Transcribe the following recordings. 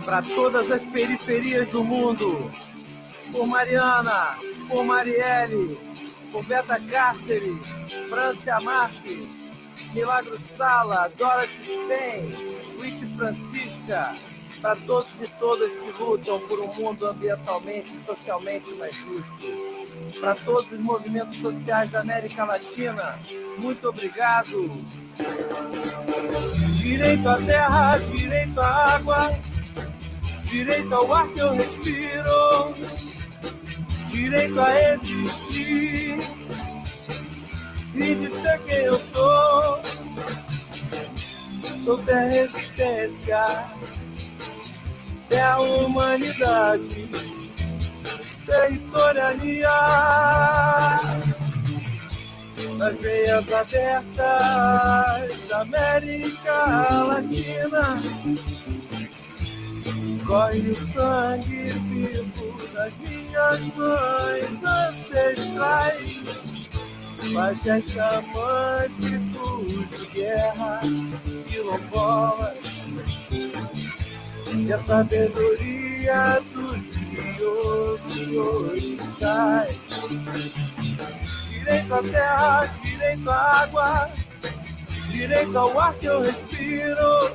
para todas as periferias do mundo, por Mariana, por Marielle, por Beta Cáceres, Francia Marques, Milagro Sala, Dorothy Stein, Witty Francisca, para todos e todas que lutam por um mundo ambientalmente e socialmente mais justo. Para todos os movimentos sociais da América Latina, muito obrigado. Direito à terra, direito à água, direito ao ar que eu respiro, direito a existir e de ser quem eu sou. Sou terra resistência, terra humanidade, territorialidade. Nas veias abertas da América Latina corre o sangue vivo das minhas mães ancestrais, pajés, xamãs, gritos de guerra, quilombolas, e a sabedoria dos griots e orixás. Direito à terra, direito à água, direito ao ar que eu respiro,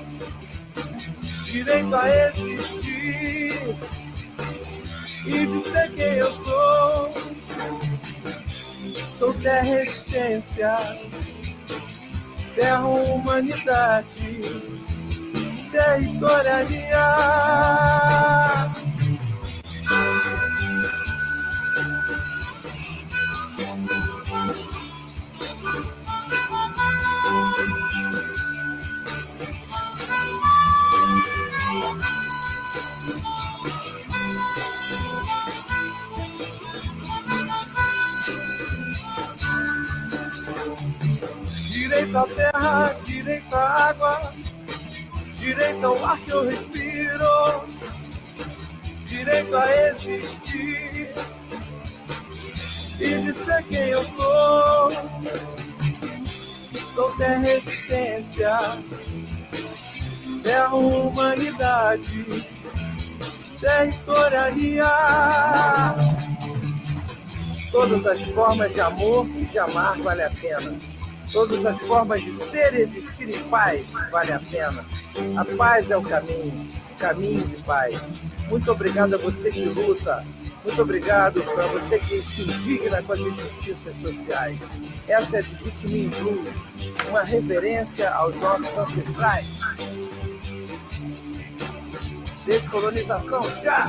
direito a existir e de ser quem eu sou. Sou terra resistência, terra humanidade, territorialidade. Direito à terra, direito à água, direito ao ar que eu respiro, direito a existir e de ser quem eu sou. Sou terra resistência, terra humanidade, territorialidade. Todas as formas de amor e de amar vale a pena. Todas as formas de ser e existir em paz vale a pena. A paz é o caminho de paz. Muito obrigado a você que luta. Muito obrigado para você que se indigna com as injustiças sociais. Essa é a Digite-me Blues, uma reverência aos nossos ancestrais. Descolonização já!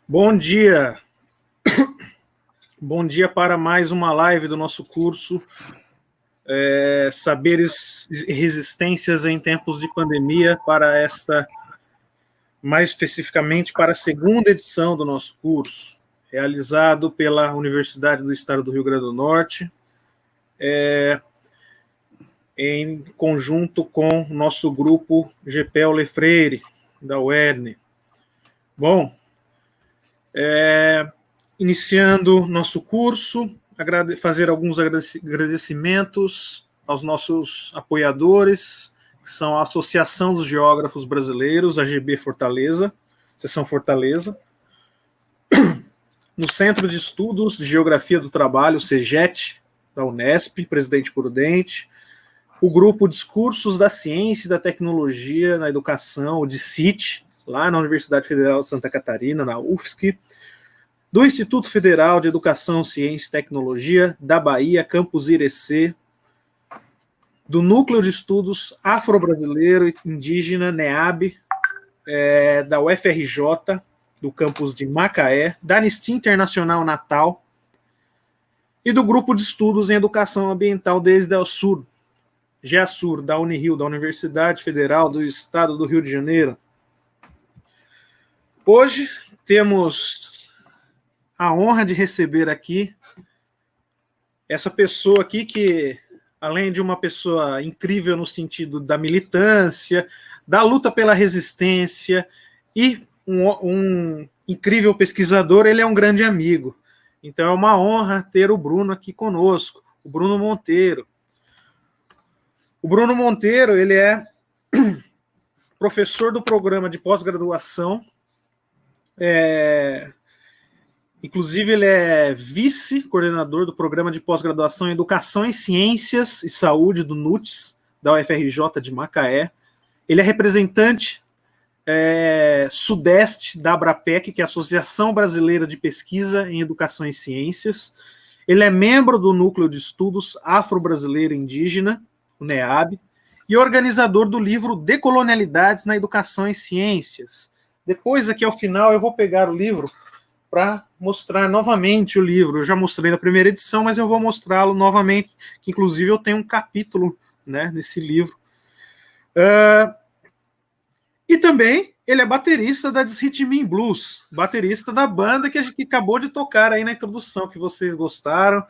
Bom dia! Bom dia para mais uma live do nosso curso Saberes e Resistências em Tempos de Pandemia, para esta, mais especificamente, para a segunda edição do nosso curso, realizado pela Universidade do Estado do Rio Grande do Norte, em conjunto com o nosso grupo GPEL Lefreire, da UERN. Bom, iniciando nosso curso, fazer alguns agradecimentos aos nossos apoiadores, que são a Associação dos Geógrafos Brasileiros, AGB Fortaleza, Seção Fortaleza, no Centro de Estudos de Geografia do Trabalho, CEGET, da Unesp, Presidente Prudente, o Grupo Discursos da Ciência e da Tecnologia na Educação, o DICIT, lá na Universidade Federal de Santa Catarina, na UFSC, do Instituto Federal de Educação, Ciência e Tecnologia da Bahia, Campus Irecê, do Núcleo de Estudos Afro-Brasileiro e Indígena, NEAB, da UFRJ, do campus de Macaé, da Anistia Internacional Natal e do Grupo de Estudos em Educação Ambiental desde o Sul, GEASUR, da Unirio, da Universidade Federal do Estado do Rio de Janeiro. Hoje temos a honra de receber aqui essa pessoa aqui que, além de uma pessoa incrível no sentido da militância, da luta pela resistência e um incrível pesquisador, ele é um grande amigo. Então é uma honra ter o Bruno aqui conosco, o Bruno Monteiro. O Bruno Monteiro, ele é professor do programa de pós-graduação, inclusive ele é vice-coordenador do programa de pós-graduação em Educação em Ciências e Saúde do NUTES, da UFRJ de Macaé. Ele é representante sudeste da ABRAPEC, que é a Associação Brasileira de Pesquisa em Educação e Ciências. Ele é membro do Núcleo de Estudos Afro-Brasileiro Indígena, o NEAB, e organizador do livro Decolonialidades na Educação e Ciências. Depois, aqui ao final, eu vou pegar o livro para mostrar novamente o livro. Eu já mostrei na primeira edição, mas eu vou mostrá-lo novamente, que inclusive eu tenho um capítulo, né, nesse livro. E também ele é baterista da Desritmin Blues, baterista da banda que acabou de tocar aí na introdução, que vocês gostaram,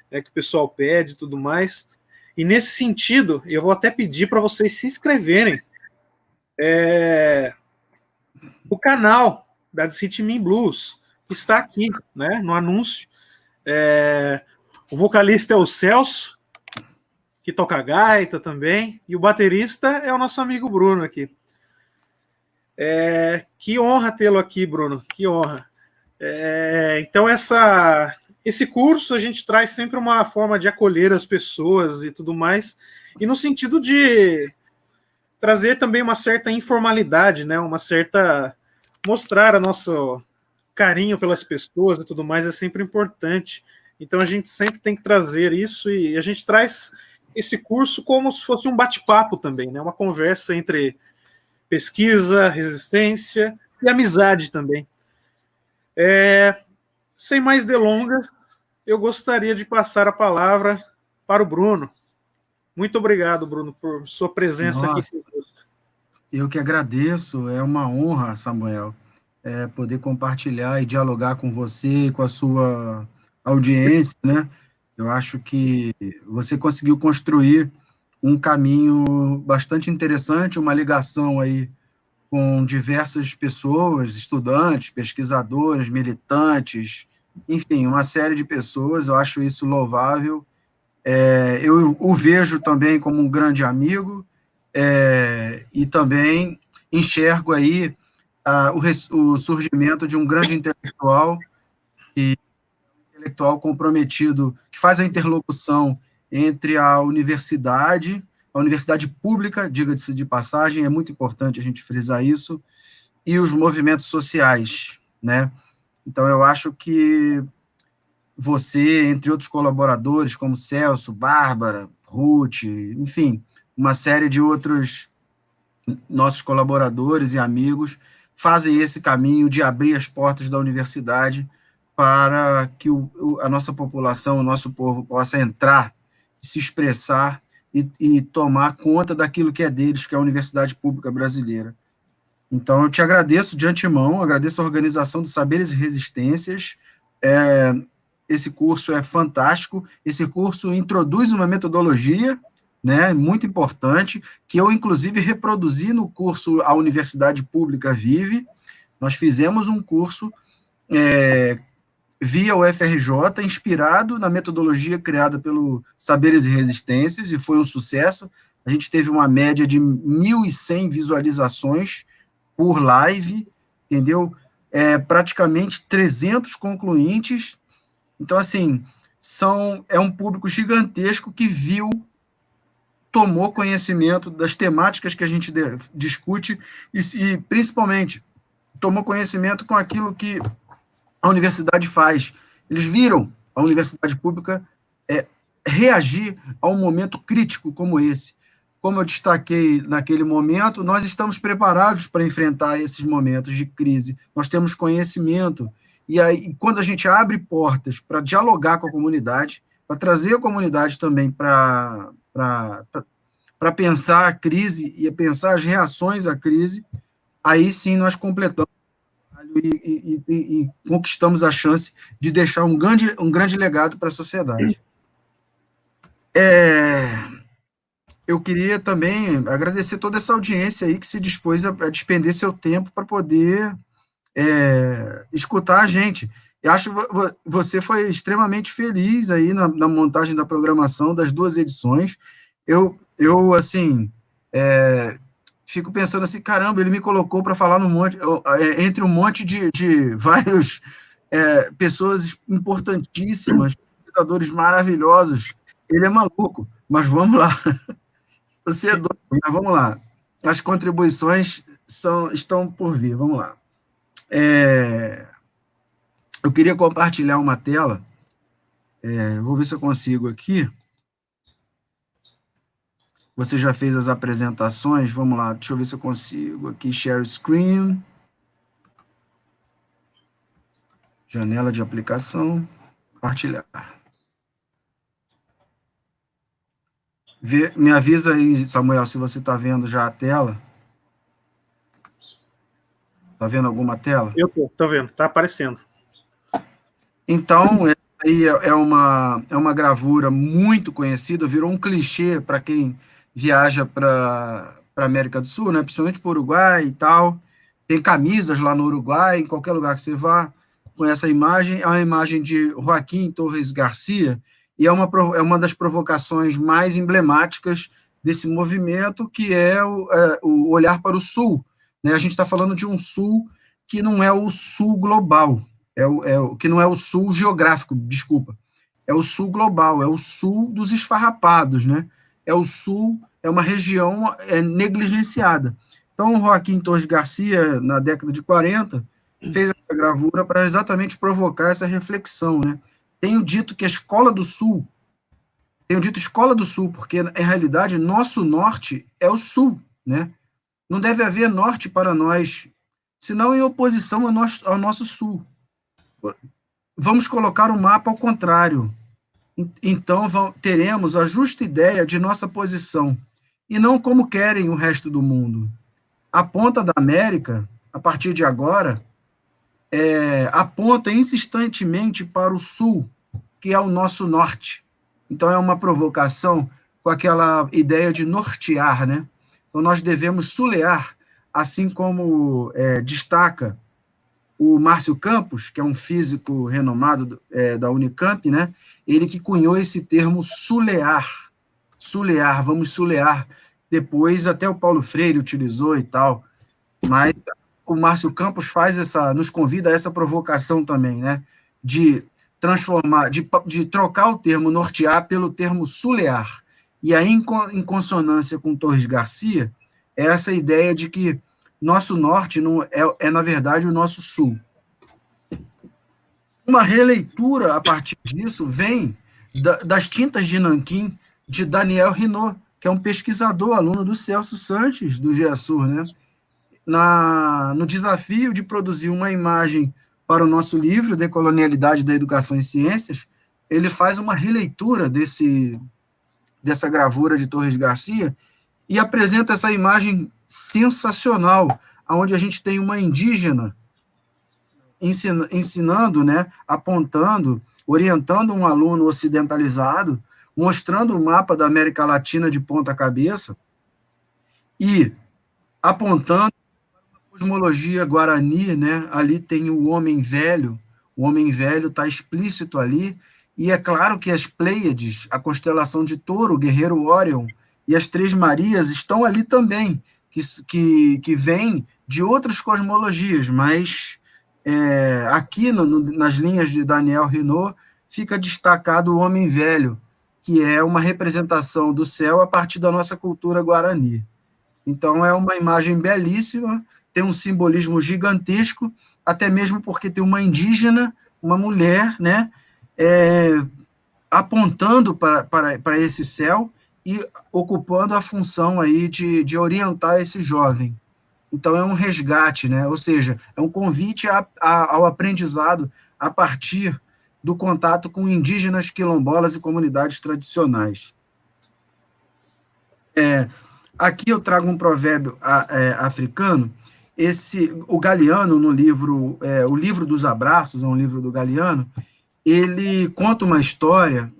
que o pessoal pede e tudo mais. E nesse sentido, eu vou até pedir para vocês se inscreverem no canal da Desritmin Blues, que está aqui, né, no anúncio. O vocalista é o Celso, que toca gaita também, e o baterista é o nosso amigo Bruno aqui. Que honra tê-lo aqui, Bruno, que honra. Então, esse curso a gente traz sempre uma forma de acolher as pessoas e tudo mais, e no sentido de trazer também uma certa informalidade, né, mostrar o nosso carinho pelas pessoas e tudo mais é sempre importante. Então a gente sempre tem que trazer isso, e a gente traz esse curso como se fosse um bate-papo também, né, uma conversa entre pesquisa, resistência e amizade também. Sem mais delongas, eu gostaria de passar a palavra para o Bruno. Muito obrigado, Bruno, por sua presença aqui. Eu que agradeço, é uma honra, Samuel, poder compartilhar e dialogar com você, com a sua audiência, né? Eu acho que você conseguiu construir um caminho bastante interessante, uma ligação aí com diversas pessoas, estudantes, pesquisadores, militantes, enfim, uma série de pessoas. Eu acho isso louvável. Eu o vejo também como um grande amigo, e também enxergo aí o surgimento de um grande intelectual comprometido, que faz a interlocução entre a universidade pública, diga-se de passagem, é muito importante a gente frisar isso, e os movimentos sociais, né? Então, eu acho que você, entre outros colaboradores, como Celso, Bárbara, Ruth, enfim, uma série de outros nossos colaboradores e amigos, fazem esse caminho de abrir as portas da universidade para que a nossa população, o nosso povo possa entrar, se expressar e tomar conta daquilo que é deles, que é a Universidade Pública Brasileira. Então, eu te agradeço de antemão, agradeço a organização dos Saberes e Resistências. Esse curso é fantástico, esse curso introduz uma metodologia, né, muito importante, que eu, inclusive, reproduzi no curso A Universidade Pública Vive. Nós fizemos um curso via UFRJ, inspirado na metodologia criada pelo Saberes e Resistências, e foi um sucesso. A gente teve uma média de 1.100 visualizações por live, entendeu? Praticamente 300 concluintes. Então, assim, é um público gigantesco que tomou conhecimento das temáticas que a gente discute e principalmente, tomou conhecimento com aquilo que a universidade faz. Eles viram a universidade pública reagir a um momento crítico como esse, como eu destaquei naquele momento, nós estamos preparados para enfrentar esses momentos de crise, nós temos conhecimento, e aí, quando a gente abre portas para dialogar com a comunidade, para trazer a comunidade também para pensar a crise e pensar as reações à crise, aí sim nós completamos e conquistamos a chance de deixar um grande legado para a sociedade. Eu queria também agradecer toda essa audiência aí que se dispôs a despender seu tempo para poder escutar a gente. Eu acho que você foi extremamente feliz aí na montagem da programação das 2 edições. Eu assim, fico pensando assim, caramba, ele me colocou para falar entre um monte de vários pessoas importantíssimas, pensadores maravilhosos. Ele é maluco, mas vamos lá. Você é doido, mas vamos lá. As contribuições estão por vir, vamos lá. Eu queria compartilhar uma tela, vou ver se eu consigo aqui. Você já fez as apresentações, vamos lá, deixa eu ver se eu consigo aqui, share screen, janela de aplicação, compartilhar. Me avisa aí, Samuel, se você está vendo já a tela. Está vendo alguma tela? Eu estou vendo, está aparecendo. Então, essa aí é uma gravura muito conhecida, virou um clichê para quem viaja para a América do Sul, né? Principalmente para o Uruguai e tal. Tem camisas lá no Uruguai, em qualquer lugar que você vá, com essa imagem. É uma imagem de Joaquim Torres Garcia, e é uma das provocações mais emblemáticas desse movimento, que é o olhar para o Sul. Né? A gente está falando de um Sul que não é o Sul global, que não é o Sul geográfico, desculpa, é o Sul global, é o Sul dos esfarrapados, né? É o Sul, é uma região negligenciada. Então, o Joaquim Torres Garcia, na década de 40, fez essa gravura para exatamente provocar essa reflexão, né? Tenho dito escola do Sul, porque, em realidade, nosso norte é o Sul, né? Não deve haver norte para nós, senão em oposição ao nosso Sul. Vamos colocar o mapa ao contrário. Então, teremos a justa ideia de nossa posição, e não como querem o resto do mundo. A ponta da América, a partir de agora, aponta insistentemente para o sul, que é o nosso norte. Então, é uma provocação com aquela ideia de nortear, né? Então, nós devemos sulear, assim como destaca o Márcio Campos, que é um físico renomado da Unicamp, né? Ele que cunhou esse termo sulear, vamos sulear. Depois até o Paulo Freire utilizou e tal, mas o Márcio Campos nos convida a essa provocação também, né? De transformar, de trocar o termo nortear pelo termo sulear. E aí, em consonância com Torres Garcia, é essa ideia de que nosso norte não na verdade, o nosso sul. Uma releitura, a partir disso, vem das Tintas de Nanquim, de Daniel Rinot, que é um pesquisador, aluno do Celso Sanches, do GEASUR, né? No desafio de produzir uma imagem para o nosso livro, Decolonialidade da Educação e Ciências, ele faz uma releitura dessa gravura de Torres Garcia e apresenta essa imagem sensacional, onde a gente tem uma indígena ensinando, né, apontando, orientando um aluno ocidentalizado, mostrando o mapa da América Latina de ponta cabeça e apontando a cosmologia guarani, né? Ali tem o homem velho está explícito ali, e é claro que as Pleiades, a constelação de Touro, o guerreiro Órion, e as Três Marias estão ali também, que vêm de outras cosmologias, mas aqui nas linhas de Daniel Rinot fica destacado o homem velho, que é uma representação do céu a partir da nossa cultura guarani. Então, é uma imagem belíssima, tem um simbolismo gigantesco, até mesmo porque tem uma indígena, uma mulher, né, apontando para esse céu, e ocupando a função aí de orientar esse jovem. Então, é um resgate, né? Ou seja, é um convite ao aprendizado a partir do contato com indígenas, quilombolas e comunidades tradicionais. Aqui eu trago um provérbio africano. O Galiano, no livro, o livro dos Abraços, é um livro do Galiano, ele conta uma história,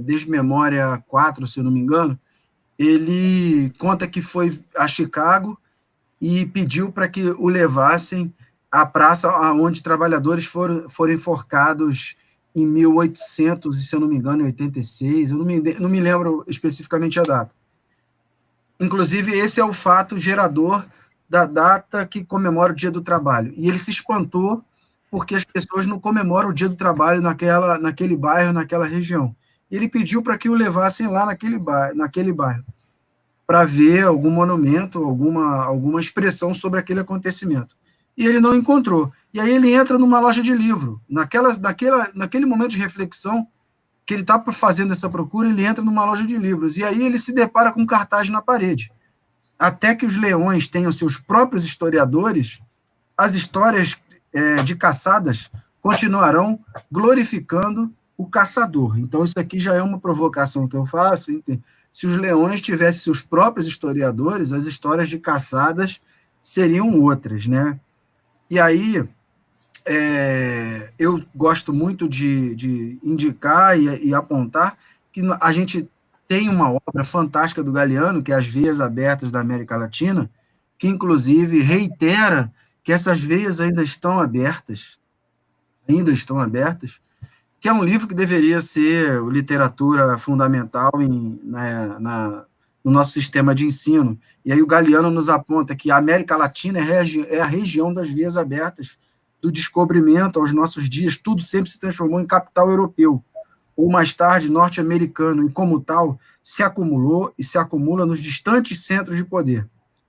Desmemória 4, se eu não me engano. Ele conta que foi a Chicago e pediu para que o levassem à praça onde trabalhadores foram enforcados em 1800, se eu não me engano, em 86, eu não me lembro especificamente a data. Inclusive, esse é o fato gerador da data que comemora o Dia do Trabalho. E ele se espantou porque as pessoas não comemoram o Dia do Trabalho naquele bairro, naquela região. E ele pediu para que o levassem lá naquele bairro, para ver algum monumento, alguma expressão sobre aquele acontecimento. E ele não encontrou. E aí ele entra numa loja de livro. Naquele momento de reflexão, que ele está fazendo essa procura, ele entra numa loja de livros, e aí ele se depara com um cartaz na parede. Até que os leões tenham seus próprios historiadores, as histórias de caçadas continuarão glorificando o caçador. Então, isso aqui já é uma provocação que eu faço. Se os leões tivessem seus próprios historiadores, as histórias de caçadas seriam outras, né? E aí, eu gosto muito de indicar e apontar que a gente tem uma obra fantástica do Galiano, que é As Veias Abertas da América Latina, que, inclusive, reitera que essas veias ainda estão abertas, que é um livro que deveria ser literatura fundamental no nosso sistema de ensino. E aí o Galiano nos aponta que a América Latina é a região das veias abertas, do descobrimento aos nossos dias, tudo sempre se transformou em capital europeu, ou mais tarde norte-americano, e como tal, se acumulou e se acumula nos distantes centros de poder.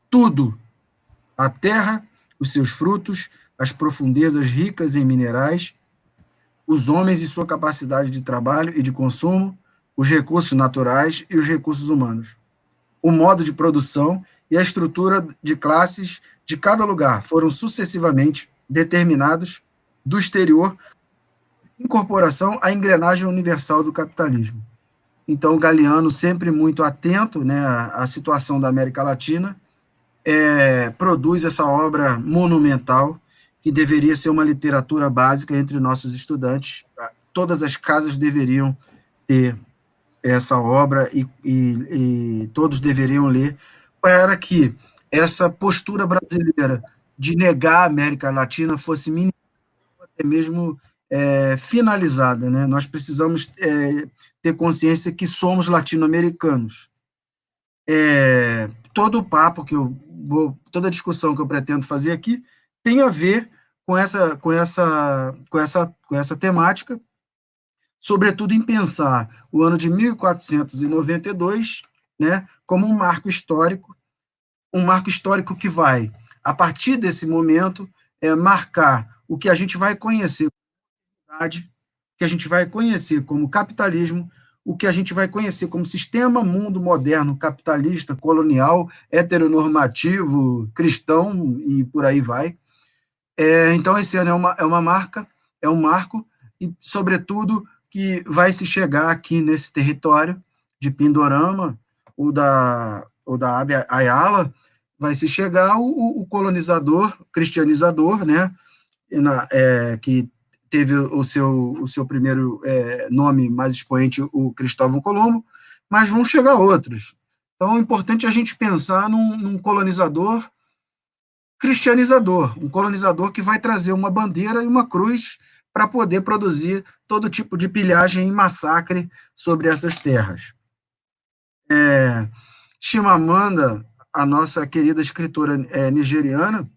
Tudo, a terra, os seus frutos, as profundezas ricas em minerais, os homens e sua capacidade de trabalho e de consumo, os recursos naturais e os recursos humanos. O modo de produção e a estrutura de classes de cada lugar foram sucessivamente determinados do exterior, incorporação à engrenagem universal do capitalismo. Então, o Galiano, sempre muito atento, né, à situação da América Latina, produz essa obra monumental, que deveria ser uma literatura básica entre nossos estudantes. Todas as casas deveriam ter essa obra e todos deveriam ler, para que essa postura brasileira de negar a América Latina fosse minimizada, até mesmo finalizada, né? Nós precisamos ter consciência que somos latino-americanos. Todo o papo toda a discussão que eu pretendo fazer aqui tem a ver com essa temática, sobretudo em pensar o ano de 1492, né, como um marco histórico que vai, a partir desse momento, marcar o que a gente vai conhecer que a gente vai conhecer como capitalismo, o que a gente vai conhecer como sistema mundo moderno, capitalista, colonial, heteronormativo, cristão, e por aí vai. Então, esse ano é uma marca, é um marco, e, sobretudo, que vai se chegar aqui nesse território de Pindorama, ou da Abya Yala, vai se chegar o colonizador, cristianizador, né, que teve o seu primeiro nome mais expoente, o Cristóvão Colombo, mas vão chegar outros. Então, é importante a gente pensar num colonizador cristianizador, um colonizador que vai trazer uma bandeira e uma cruz para poder produzir todo tipo de pilhagem e massacre sobre essas terras. Chimamanda, a nossa querida escritora nigeriana,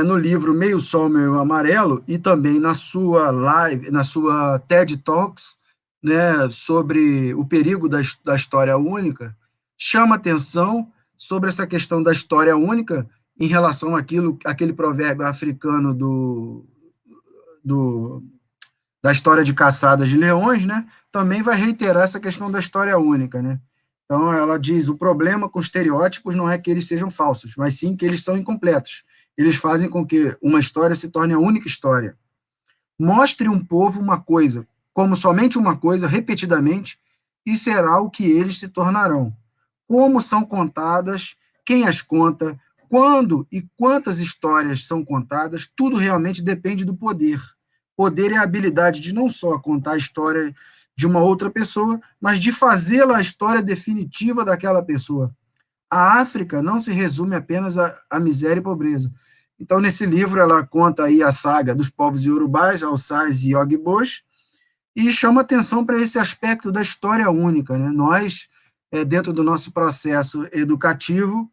no livro Meio Sol, Meio Amarelo, e também na sua live, na sua TED Talks, né, sobre o perigo da história única, chama atenção sobre essa questão da história única em relação àquele provérbio africano da história de caçadas de leões, né, também vai reiterar essa questão da história única, né? Então, ela diz, o problema com estereótipos não é que eles sejam falsos, mas sim que eles são incompletos. Eles fazem com que uma história se torne a única história. Mostre um povo uma coisa, como somente uma coisa, repetidamente, e será o que eles se tornarão. Como são contadas, quem as conta, quando e quantas histórias são contadas, tudo realmente depende do poder. Poder é a habilidade de não só contar a história de uma outra pessoa, mas de fazê-la a história definitiva daquela pessoa. A África não se resume apenas à miséria e pobreza. Então, nesse livro, ela conta aí a saga dos povos iorubás, Alçais e Ogbos, e chama atenção para esse aspecto da história única, né? Nós, dentro do nosso processo educativo,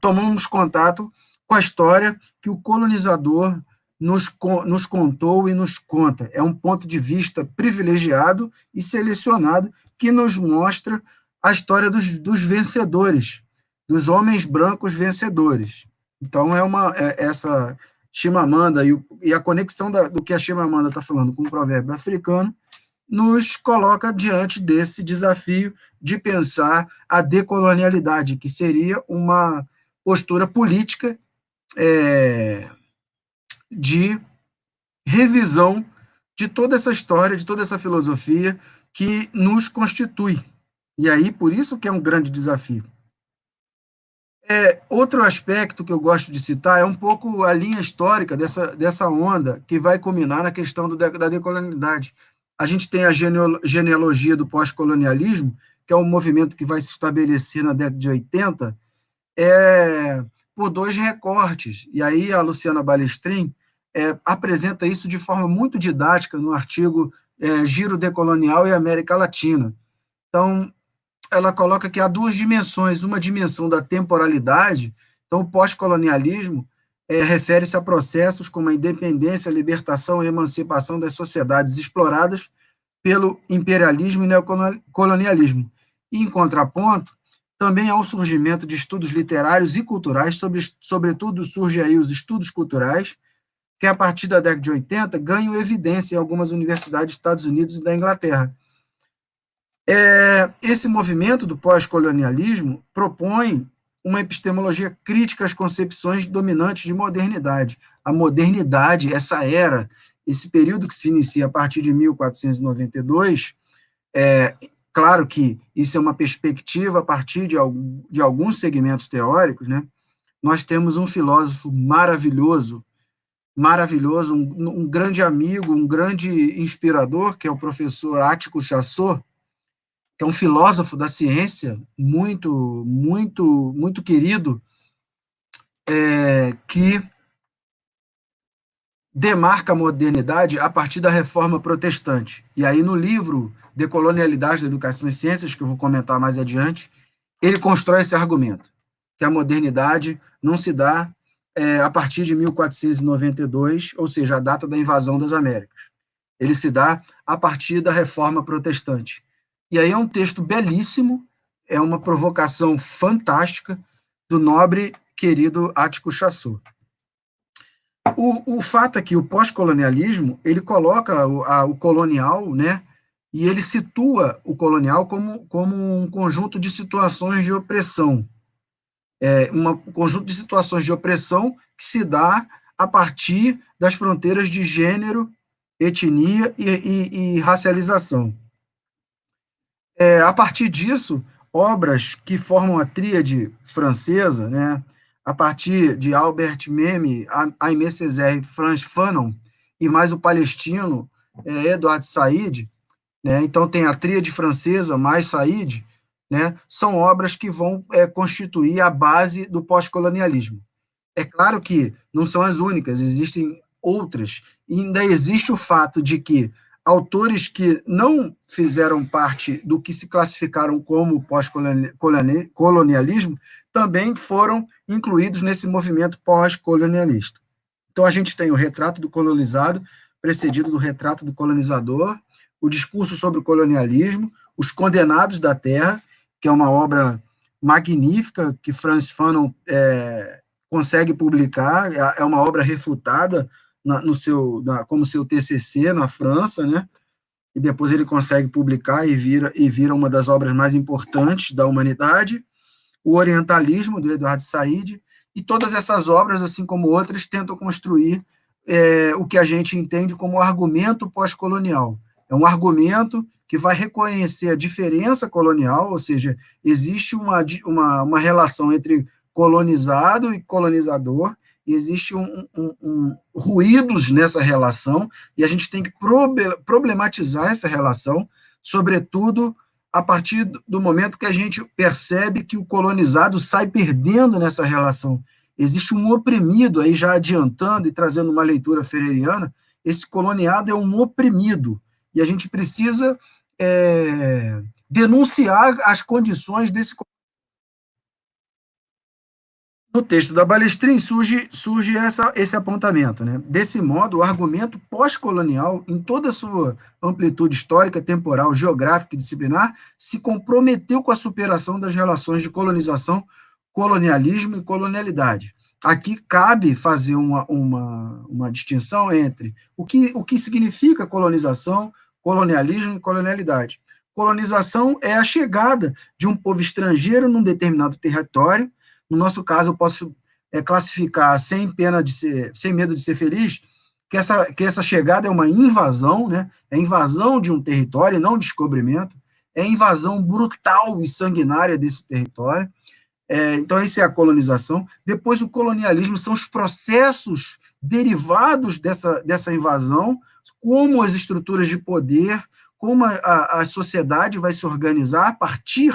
tomamos contato com a história que o colonizador nos contou e nos conta. É um ponto de vista privilegiado e selecionado que nos mostra a história dos vencedores, dos homens brancos vencedores. Então, essa Chimamanda e a conexão do que a Chimamanda está falando com o provérbio africano nos coloca diante desse desafio de pensar a decolonialidade, que seria uma postura política de revisão de toda essa história, de toda essa filosofia que nos constitui. E aí, por isso que é um grande desafio. Outro aspecto que eu gosto de citar é um pouco a linha histórica dessa onda que vai culminar na questão da decolonialidade. A gente tem a genealogia do pós-colonialismo, que é um movimento que vai se estabelecer na década de 80, por dois recortes. E aí a Luciana Balestrin apresenta isso de forma muito didática no artigo Giro Decolonial e América Latina. Então, ela coloca que há duas dimensões, uma dimensão da temporalidade. Então, o pós-colonialismo refere-se a processos como a independência, a libertação e a emancipação das sociedades exploradas pelo imperialismo e neocolonialismo. E, em contraponto, também há o surgimento de estudos literários e culturais, sobretudo surgem aí os estudos culturais, que a partir da década de 80 ganham evidência em algumas universidades dos Estados Unidos e da Inglaterra. Esse movimento do pós-colonialismo propõe uma epistemologia crítica às concepções dominantes de modernidade. A modernidade, essa era, esse período que se inicia a partir de 1492, claro que isso é uma perspectiva a partir de alguns segmentos teóricos, né? Nós temos um filósofo maravilhoso, um grande amigo, um grande inspirador, que é o professor Ático Chassot, que é um filósofo da ciência muito, muito, muito querido, que demarca a modernidade a partir da reforma protestante. E aí, no livro Decolonialidade da Educação e Ciências, que eu vou comentar mais adiante, ele constrói esse argumento, que a modernidade não se dá a partir de 1492, ou seja, a data da invasão das Américas. Ele se dá a partir da reforma protestante. E aí é um texto belíssimo, é uma provocação fantástica do nobre, querido Ático Chassot. O fato é que o pós-colonialismo, ele coloca o colonial, né, e ele situa o colonial como um conjunto de situações de opressão. Um conjunto de situações de opressão que se dá a partir das fronteiras de gênero, etnia e racialização. A partir disso, obras que formam a tríade francesa, né, a partir de Albert Memmi, Aimé Césaire, Frantz Fanon, e mais o palestino Edward Said, né, então tem a tríade francesa mais Said, né, são obras que vão constituir a base do pós-colonialismo. É claro que não são as únicas, existem outras, e ainda existe o fato de que autores que não fizeram parte do que se classificaram como pós-colonialismo também foram incluídos nesse movimento pós-colonialista. Então, a gente tem o retrato do colonizado, precedido do retrato do colonizador, o discurso sobre o colonialismo, os condenados da terra, que é uma obra magnífica que Frantz Fanon consegue publicar, é uma obra refutada como seu TCC na França, né? E depois ele consegue publicar e vira uma das obras mais importantes da humanidade. O Orientalismo, do Eduardo Said, e todas essas obras, assim como outras, tentam construir o que a gente entende como argumento pós-colonial. É um argumento que vai reconhecer a diferença colonial, ou seja, existe uma relação entre colonizado e colonizador, e existe ruídos nessa relação, e a gente tem que problematizar essa relação, sobretudo a partir do momento que a gente percebe que o colonizado sai perdendo nessa relação. Existe um oprimido, aí já adiantando e trazendo uma leitura freiriana, esse coloniado é um oprimido, e a gente precisa denunciar as condições desse. No texto da Balestrin surge esse apontamento, né? Desse modo, o argumento pós-colonial, em toda a sua amplitude histórica, temporal, geográfica e disciplinar, se comprometeu com a superação das relações de colonização, colonialismo e colonialidade. Aqui cabe fazer uma distinção entre o que significa colonização, colonialismo e colonialidade. Colonização é a chegada de um povo estrangeiro num determinado território. No nosso caso, eu posso classificar, sem medo de ser feliz, que essa chegada é uma invasão, né? É invasão de um território, não descobrimento, é invasão brutal e sanguinária desse território. Então, isso é a colonização. Depois, o colonialismo são os processos derivados dessa invasão, como as estruturas de poder, como a sociedade vai se organizar a partir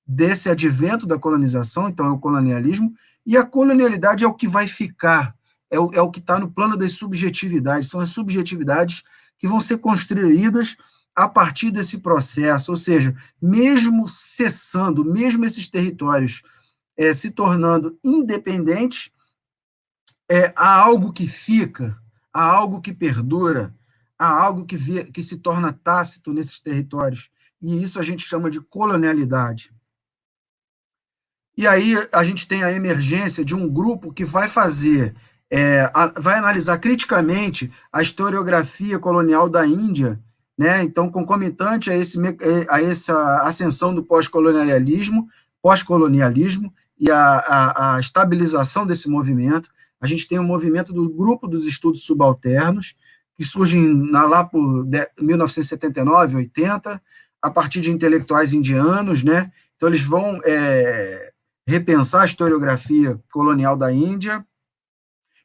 desse advento da colonização, então é o colonialismo, e a colonialidade é o que vai ficar, é o que está no plano das subjetividades, são as subjetividades que vão ser construídas a partir desse processo, ou seja, mesmo cessando, mesmo esses territórios se tornando independentes, há algo que fica, há algo que perdura, há algo que se torna tácito nesses territórios, e isso a gente chama de colonialidade. E aí a gente tem a emergência de um grupo que vai vai analisar criticamente a historiografia colonial da Índia, né? Então, concomitante a essa ascensão do pós-colonialismo e a estabilização desse movimento, a gente tem o movimento do Grupo dos Estudos Subalternos, que surgem lá por 1979, 80, a partir de intelectuais indianos, né? Então, eles vão repensar a historiografia colonial da Índia,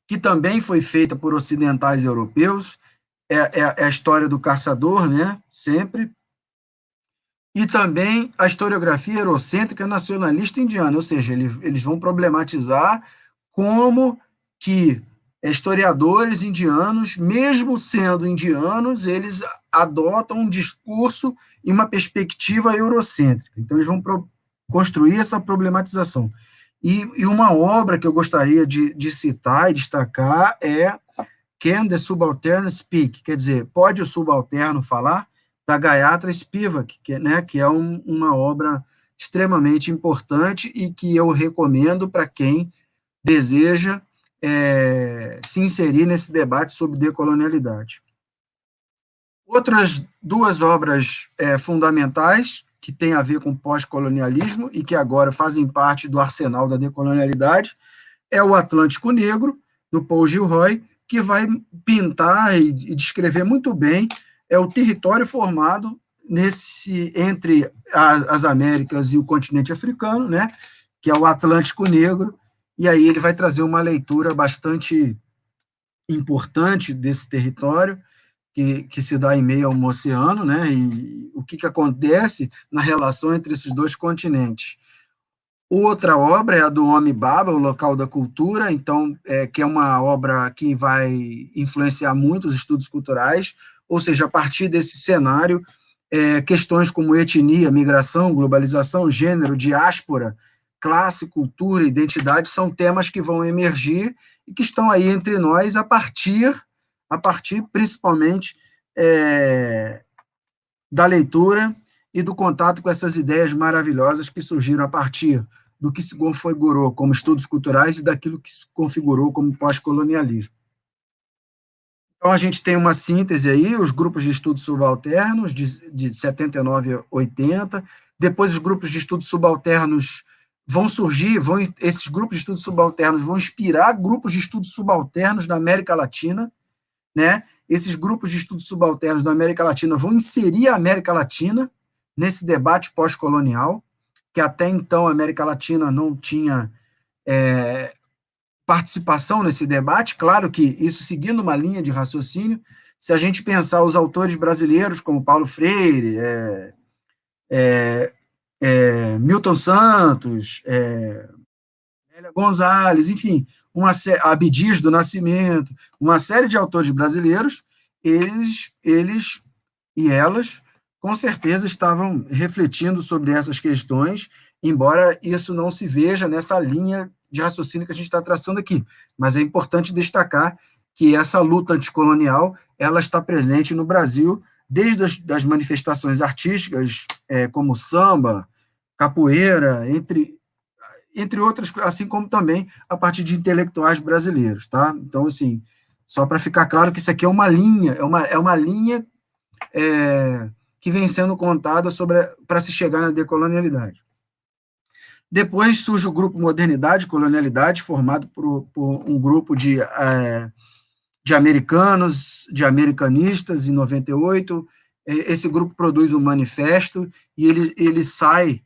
que também foi feita por ocidentais europeus, é a história do caçador, né, sempre, e também a historiografia eurocêntrica nacionalista indiana, ou seja, eles vão problematizar como que historiadores indianos, mesmo sendo indianos, eles adotam um discurso e uma perspectiva eurocêntrica. Então, eles vão construir essa problematização. E uma obra que eu gostaria de citar e destacar é Can the Subaltern Speak? Quer dizer, pode o subalterno falar? Da Gayatri Spivak, que é uma obra extremamente importante e que eu recomendo para quem deseja se inserir nesse debate sobre decolonialidade. Outras duas obras fundamentais que tem a ver com pós-colonialismo e que agora fazem parte do arsenal da decolonialidade, é o Atlântico Negro, do Paul Gilroy, que vai pintar e descrever muito bem o território formado entre as Américas e o continente africano, né, que é o Atlântico Negro, e aí ele vai trazer uma leitura bastante importante desse território, que se dá em meio a um oceano, né, e o que acontece na relação entre esses dois continentes. Outra obra é a do Homi Bhabha, O Local da Cultura, então, que é uma obra que vai influenciar muito os estudos culturais, ou seja, a partir desse cenário, questões como etnia, migração, globalização, gênero, diáspora, classe, cultura, identidade, são temas que vão emergir e que estão aí entre nós a partir principalmente da leitura e do contato com essas ideias maravilhosas que surgiram a partir do que se configurou como estudos culturais e daquilo que se configurou como pós-colonialismo. Então, a gente tem uma síntese aí, os grupos de estudos subalternos, de 79 a 80, depois os grupos de estudos subalternos vão surgir, esses grupos de estudos subalternos vão inspirar grupos de estudos subalternos da América Latina, né? Esses grupos de estudos subalternos da América Latina vão inserir a América Latina nesse debate pós-colonial, que até então a América Latina não tinha participação nesse debate, claro que isso seguindo uma linha de raciocínio. Se a gente pensar os autores brasileiros como Paulo Freire, Milton Santos, Lélia Gonzalez, enfim, Abdias do Nascimento, uma série de autores brasileiros, eles e elas, com certeza, estavam refletindo sobre essas questões, embora isso não se veja nessa linha de raciocínio que a gente está traçando aqui. Mas é importante destacar que essa luta anticolonial ela está presente no Brasil desde as manifestações artísticas, como samba, capoeira, entre outras, assim como também a partir de intelectuais brasileiros, tá? Então, assim, só para ficar claro que isso aqui é uma linha, é uma linha que vem sendo contada para se chegar na decolonialidade. Depois surge o grupo Modernidade e Colonialidade, formado por um grupo de americanos, de americanistas, em 98. Esse grupo produz um manifesto e ele sai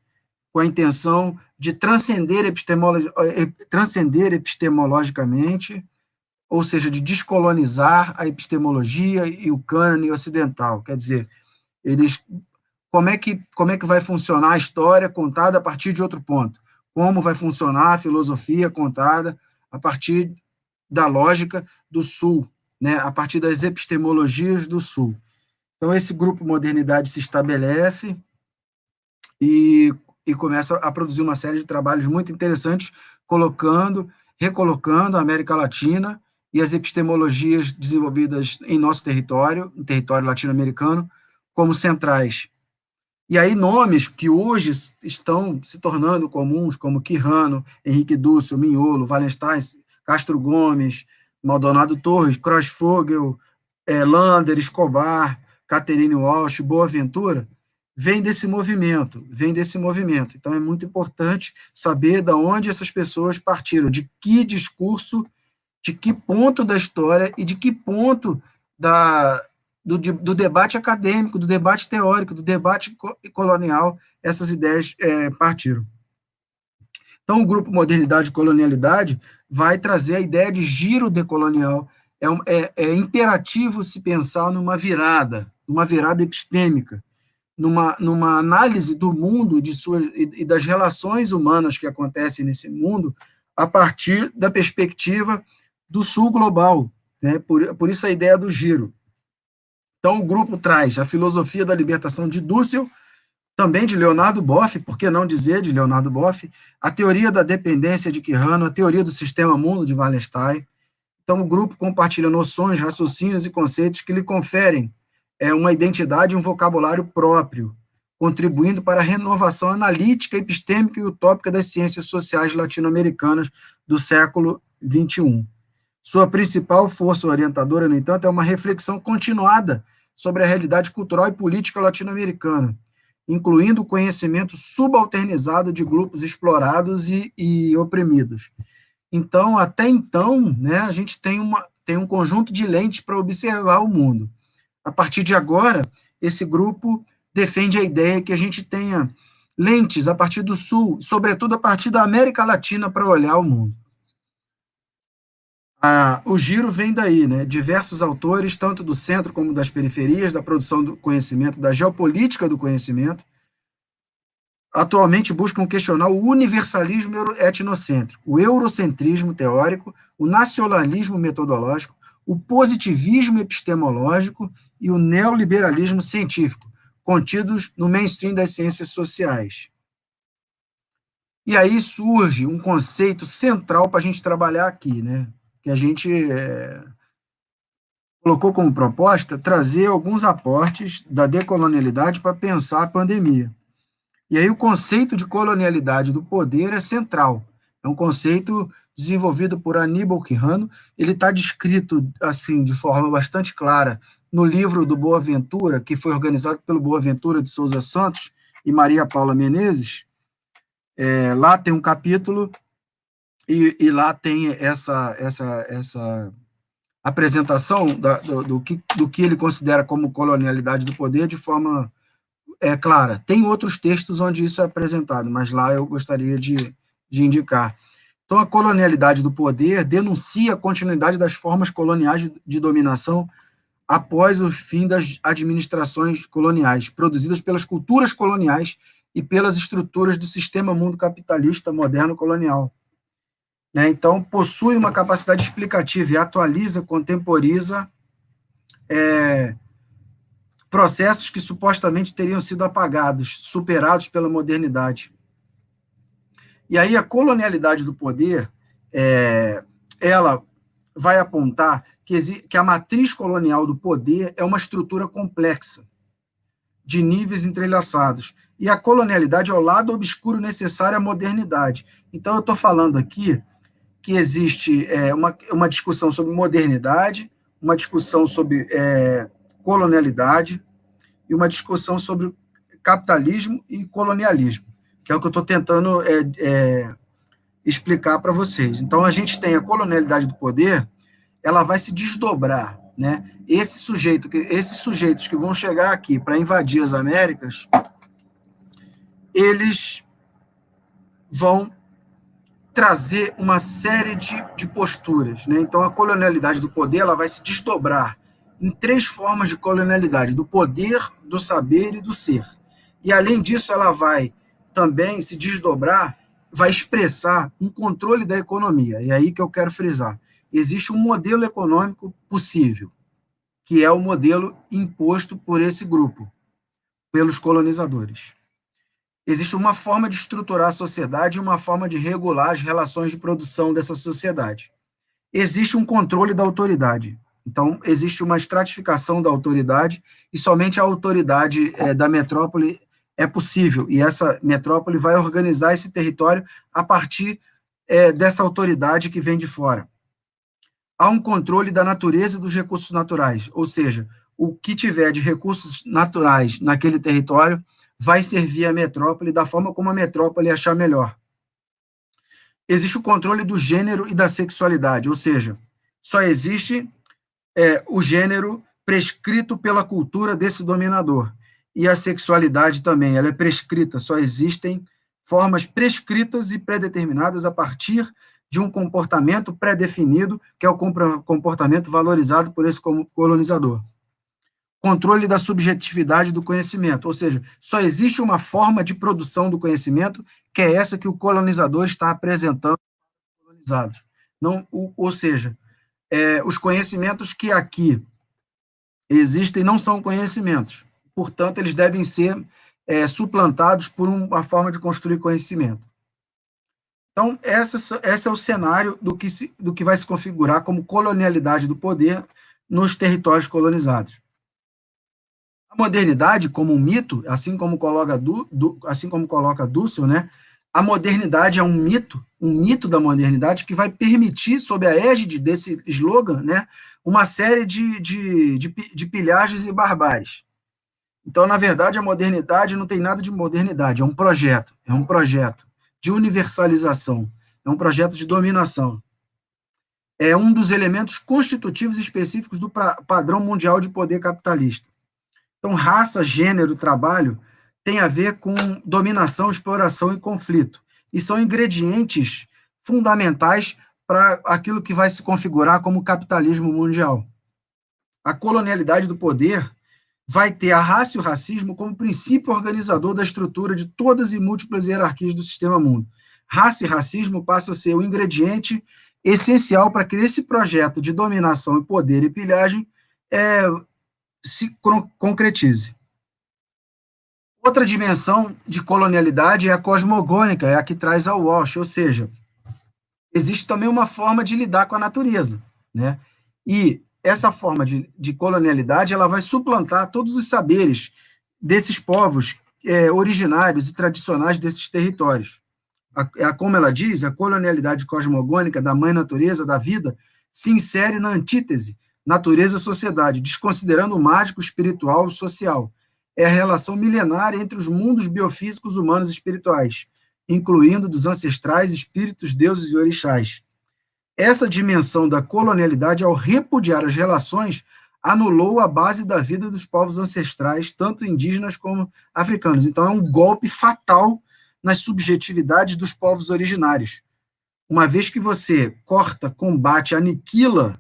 com a intenção de transcender epistemologicamente, ou seja, de descolonizar a epistemologia e o cânone ocidental. Quer dizer, como é que vai funcionar a história contada a partir de outro ponto? Como vai funcionar a filosofia contada a partir da lógica do Sul, né? A partir das epistemologias do Sul. Então, esse grupo Modernidade se estabelece e começa a produzir uma série de trabalhos muito interessantes, recolocando a América Latina e as epistemologias desenvolvidas em nosso território, no território latino-americano, como centrais. E aí nomes que hoje estão se tornando comuns, como Quijano, Henrique Dussel, Mignolo, Wallenstein, Castro Gomes, Maldonado Torres, Crossfogel, Lander, Escobar, Catherine Walsh, Boaventura, vem desse movimento. Então, é muito importante saber de onde essas pessoas partiram, de que discurso, de que ponto da história e de que ponto do debate acadêmico, do debate teórico, do debate colonial, essas ideias partiram. Então, o grupo Modernidade e Colonialidade vai trazer a ideia de giro decolonial. É imperativo se pensar numa virada epistêmica, numa análise do mundo e das relações humanas que acontecem nesse mundo a partir da perspectiva do Sul global, né? Por isso a ideia do giro. Então, o grupo traz a filosofia da libertação de Dussel, também de Leonardo Boff, por que não dizer de Leonardo Boff, a teoria da dependência de Quijano, a teoria do sistema mundo de Wallenstein. Então, o grupo compartilha noções, raciocínios e conceitos que lhe conferem uma identidade e um vocabulário próprio, contribuindo para a renovação analítica, epistêmica e utópica das ciências sociais latino-americanas do século XXI. Sua principal força orientadora, no entanto, é uma reflexão continuada sobre a realidade cultural e política latino-americana, incluindo o conhecimento subalternizado de grupos explorados e oprimidos. Então, até então, né, a gente tem um conjunto de lentes para observar o mundo. A partir de agora, esse grupo defende a ideia que a gente tenha lentes a partir do Sul, sobretudo a partir da América Latina, para olhar o mundo. O giro vem daí, né? Diversos autores, tanto do centro como das periferias, da produção do conhecimento, da geopolítica do conhecimento, atualmente buscam questionar o universalismo etnocêntrico, o eurocentrismo teórico, o nacionalismo metodológico, o positivismo epistemológico e o neoliberalismo científico, contidos no mainstream das ciências sociais. E aí surge um conceito central para a gente trabalhar aqui, né? Que a gente colocou como proposta trazer alguns aportes da decolonialidade para pensar a pandemia. E aí o conceito de colonialidade do poder é central. É um conceito desenvolvido por Aníbal Quijano. Ele está descrito assim de forma bastante clara no livro do Boaventura, que foi organizado pelo Boaventura de Souza Santos e Maria Paula Menezes. Lá tem um capítulo e lá tem essa apresentação do que ele considera como colonialidade do poder de forma clara. Tem outros textos onde isso é apresentado, mas lá eu gostaria de indicar. Então, a colonialidade do poder denuncia a continuidade das formas coloniais de dominação após o fim das administrações coloniais, produzidas pelas culturas coloniais e pelas estruturas do sistema mundo capitalista moderno colonial. Então, possui uma capacidade explicativa e atualiza, contemporiza processos que supostamente teriam sido apagados, superados pela modernidade. E aí a colonialidade do poder, ela vai apontar que a matriz colonial do poder é uma estrutura complexa, de níveis entrelaçados, e a colonialidade é o lado obscuro necessário à modernidade. Então, eu estou falando aqui que existe uma discussão sobre modernidade, uma discussão sobre colonialidade e uma discussão sobre capitalismo e colonialismo, que é o que eu estou tentando explicar para vocês. Então, a gente tem a colonialidade do poder, ela vai se desdobrar, né? Esses sujeitos que vão chegar aqui para invadir as Américas, eles vão trazer uma série de posturas, né? Então, a colonialidade do poder, ela vai se desdobrar em 3 formas de colonialidade: do poder, do saber e do ser. E, além disso, ela vai também se desdobrar, vai expressar um controle da economia. É aí que eu quero frisar. Existe um modelo econômico possível, que é o modelo imposto por esse grupo, pelos colonizadores. Existe uma forma de estruturar a sociedade e uma forma de regular as relações de produção dessa sociedade. Existe um controle da autoridade. Então, existe uma estratificação da autoridade e somente a autoridade da metrópole é possível. E essa metrópole vai organizar esse território a partir dessa autoridade que vem de fora. Há um controle da natureza e dos recursos naturais, ou seja, o que tiver de recursos naturais naquele território vai servir à metrópole da forma como a metrópole achar melhor. Existe o controle do gênero e da sexualidade, ou seja, só existe o gênero prescrito pela cultura desse dominador. E a sexualidade também, ela é prescrita, só existem formas prescritas e pré-determinadas a partir de um comportamento pré-definido, que é o comportamento valorizado por esse colonizador. Controle da subjetividade do conhecimento, ou seja, só existe uma forma de produção do conhecimento, que é essa que o colonizador está apresentando aos colonizados. Não, ou seja, os conhecimentos que aqui existem não são conhecimentos, portanto, eles devem ser suplantados por uma forma de construir conhecimento. Então, esse é o cenário do que vai se configurar como colonialidade do poder nos territórios colonizados. A modernidade, como um mito, assim como coloca Dussel, né, a modernidade é um mito da modernidade que vai permitir, sob a égide desse slogan, né, uma série de pilhagens e barbáries. Então, na verdade, a modernidade não tem nada de modernidade, é um projeto de universalização, é um projeto de dominação. É um dos elementos constitutivos específicos do padrão mundial de poder capitalista. Então, raça, gênero, trabalho tem a ver com dominação, exploração e conflito, e são ingredientes fundamentais para aquilo que vai se configurar como capitalismo mundial. A colonialidade do poder vai ter a raça e o racismo como princípio organizador da estrutura de todas e múltiplas hierarquias do sistema mundo. Raça e racismo passa a ser o ingrediente essencial para que esse projeto de dominação e poder e pilhagem se concretize. Outra dimensão de colonialidade é a cosmogônica, é a que traz a Walsh, ou seja, existe também uma forma de lidar com a natureza, né? E essa forma de colonialidade, ela vai suplantar todos os saberes desses povos originários e tradicionais desses territórios. como ela diz, a colonialidade cosmogônica da mãe natureza, da vida, se insere na antítese natureza-sociedade, desconsiderando o mágico espiritual e social. É a relação milenária entre os mundos biofísicos humanos e espirituais, incluindo dos ancestrais, espíritos, deuses e orixás. Essa dimensão da colonialidade, ao repudiar as relações, anulou a base da vida dos povos ancestrais, tanto indígenas como africanos. Então, é um golpe fatal nas subjetividades dos povos originários. Uma vez que você corta, combate, aniquila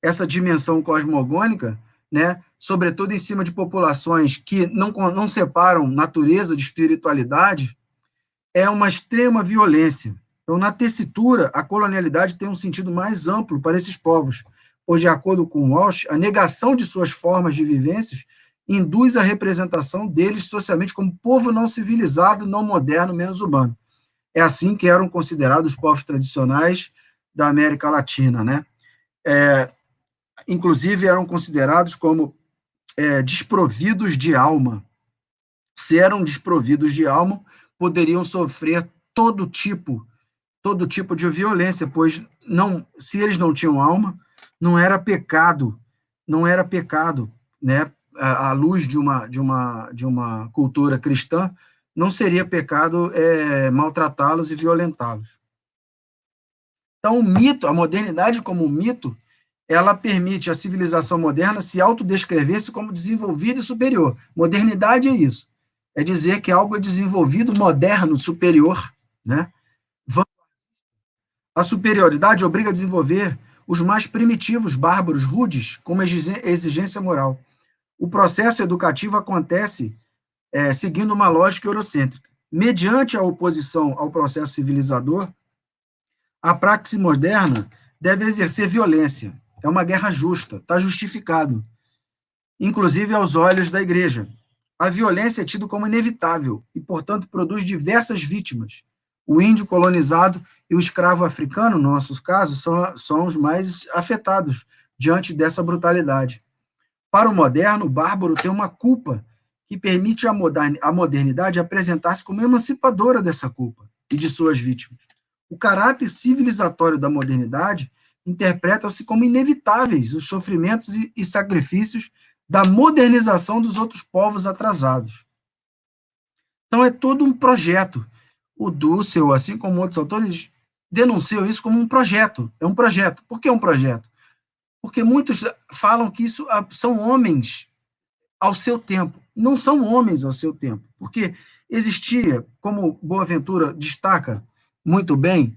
essa dimensão cosmogônica, né, sobretudo em cima de populações que não separam natureza de espiritualidade, é uma extrema violência. Então, na tessitura, a colonialidade tem um sentido mais amplo para esses povos, pois, de acordo com Walsh, a negação de suas formas de vivências induz a representação deles socialmente como povo não civilizado, não moderno, menos humano. É assim que eram considerados os povos tradicionais da América Latina, né? Inclusive, eram considerados como desprovidos de alma. Se eram desprovidos de alma, poderiam sofrer todo tipo de violência, pois se eles não tinham alma, não era pecado, né? À luz de uma cultura cristã, não seria pecado maltratá-los e violentá-los. Então, o mito, a modernidade como mito, ela permite à civilização moderna se autodescrever-se como desenvolvida e superior. Modernidade é isso. É dizer que algo é desenvolvido, moderno, superior, né? A superioridade obriga a desenvolver os mais primitivos, bárbaros, rudes, como exigência moral. O processo educativo acontece seguindo uma lógica eurocêntrica. Mediante a oposição ao processo civilizador, a praxe moderna deve exercer violência. É uma guerra justa, está justificado, inclusive aos olhos da Igreja. A violência é tida como inevitável e, portanto, produz diversas vítimas. O índio colonizado e o escravo africano, no nosso caso, são os mais afetados diante dessa brutalidade. Para o moderno, o bárbaro tem uma culpa que permite à modernidade apresentar-se como emancipadora dessa culpa e de suas vítimas. O caráter civilizatório da modernidade interpreta-se como inevitáveis os sofrimentos e sacrifícios da modernização dos outros povos atrasados. Então, é todo um projeto. O Dussel, assim como outros autores, denunciam isso como um projeto. É um projeto. Por que um projeto? Porque muitos falam que isso são homens ao seu tempo. Não são homens ao seu tempo, porque existia, como Boaventura destaca muito bem,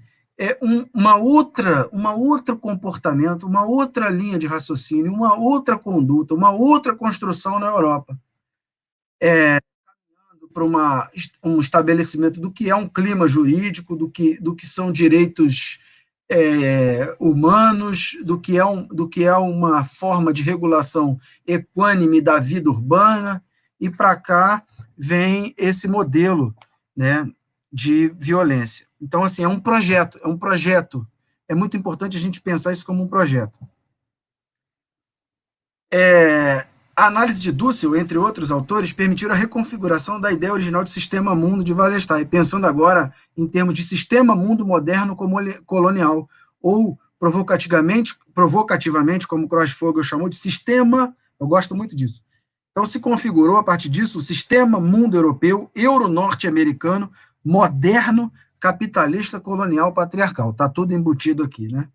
uma outra comportamento, uma outra linha de raciocínio, uma outra conduta, uma outra construção na Europa. Para um estabelecimento do que é um clima jurídico, do que são direitos humanos, do que é uma forma de regulação equânime da vida urbana, e para cá vem esse modelo, né, de violência. Então, assim, é um projeto, é muito importante a gente pensar isso como um projeto. A análise de Dussel, entre outros autores, permitiu a reconfiguração da ideia original de sistema-mundo de Wallenstein, pensando agora em termos de sistema-mundo moderno colonial, ou provocativamente, como Crossfogel chamou de sistema, eu gosto muito disso. Então, se configurou, a partir disso, o sistema-mundo europeu, euro-norte-americano, moderno, capitalista, colonial, patriarcal. Está tudo embutido aqui, né?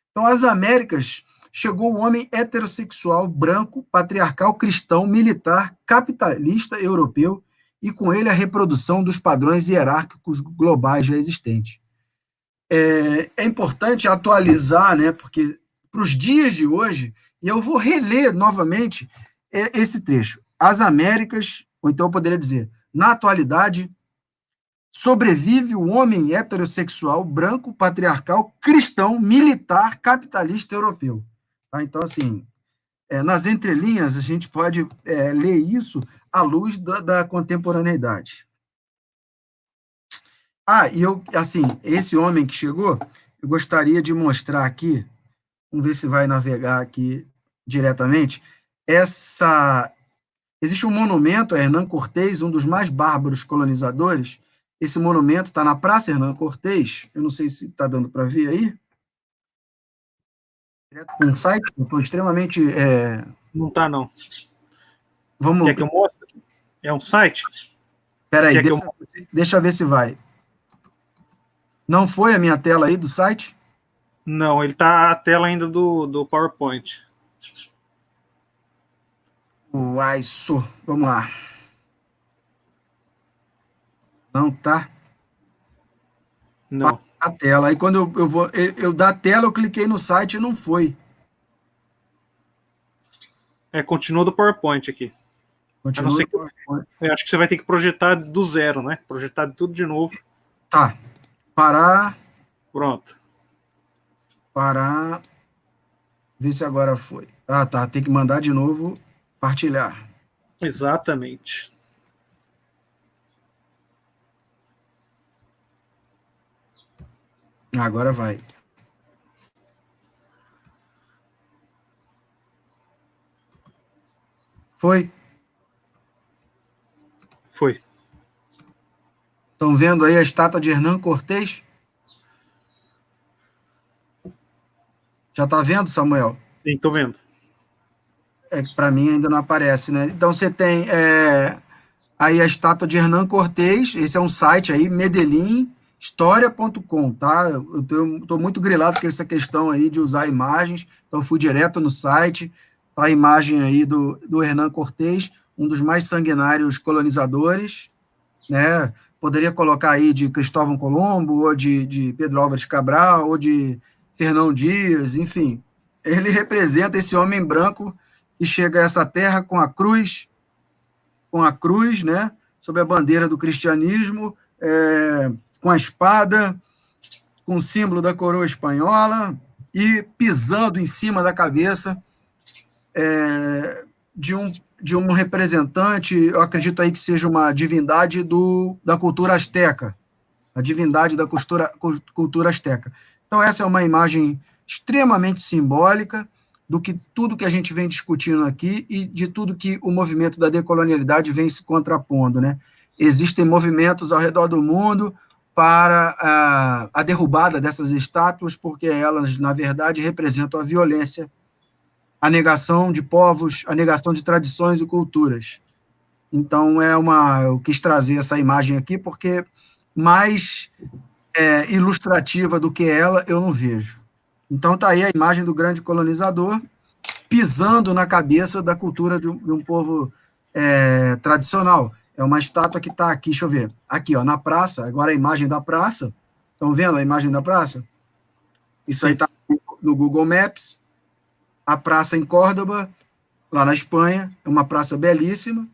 Então, às Américas chegou o homem heterossexual, branco, patriarcal, cristão, militar, capitalista, europeu, e com ele a reprodução dos padrões hierárquicos globais já existentes. É importante atualizar, né, porque para os dias de hoje, e eu vou reler novamente esse trecho. As Américas, ou então eu poderia dizer, na atualidade, sobrevive o homem heterossexual, branco, patriarcal, cristão, militar, capitalista, europeu. Tá? Então, assim, nas entrelinhas, a gente pode ler isso à luz da contemporaneidade. Esse homem que chegou, eu gostaria de mostrar aqui, vamos ver se vai navegar aqui diretamente, existe um monumento a Hernán Cortés, um dos mais bárbaros colonizadores. Esse monumento está na Praça Hernán Cortés. Eu não sei se está dando para ver aí. Um site, eu estou extremamente... Não está, não. Vamos... Quer que eu mostre? É um site? Espera aí, deixa eu ver se vai. Não foi a minha tela aí do site? Não, ele está a tela ainda do PowerPoint. Isso. Vamos lá. Não tá? Não. A tela. Aí quando eu da tela, eu cliquei no site e não foi. Continua do PowerPoint aqui. Continua do PowerPoint. Eu acho que você vai ter que projetar do zero, né? Projetar tudo de novo. Tá. Parar. Pronto. Parar. Ver se agora foi. Ah, tá. Tem que mandar de novo. Partilhar. Exatamente. Agora vai. Foi? Foi. Estão vendo aí a estátua de Hernán Cortés? Já está vendo, Samuel? Sim, estou vendo. Para mim ainda não aparece, né? Então você tem aí a estátua de Hernán Cortés, esse é um site aí, Medellín-História.com, tá? Eu estou muito grilado com essa questão aí de usar imagens, então eu fui direto no site para a imagem aí do Hernán Cortés, um dos mais sanguinários colonizadores, né? Poderia colocar aí de Cristóvão Colombo, ou de Pedro Álvares Cabral, ou de Fernão Dias, enfim. Ele representa esse homem branco que chega a essa terra com a cruz, né, sob a bandeira do cristianismo, com a espada, com o símbolo da coroa espanhola, e pisando em cima da cabeça de um representante, eu acredito aí que seja uma divindade da cultura asteca, a divindade da cultura asteca. Então, essa é uma imagem extremamente simbólica do que tudo que a gente vem discutindo aqui e de tudo que o movimento da decolonialidade vem se contrapondo, né? Existem movimentos ao redor do mundo para a derrubada dessas estátuas, porque elas, na verdade, representam a violência, a negação de povos, a negação de tradições e culturas. Então, eu quis trazer essa imagem aqui, porque mais ilustrativa do que ela, eu não vejo. Então, está aí a imagem do grande colonizador pisando na cabeça da cultura de um povo tradicional. É uma estátua que está aqui, deixa eu ver, aqui, ó, na praça, agora a imagem da praça. Estão vendo a imagem da praça? Isso aí está no Google Maps. A praça em Córdoba, lá na Espanha, é uma praça belíssima,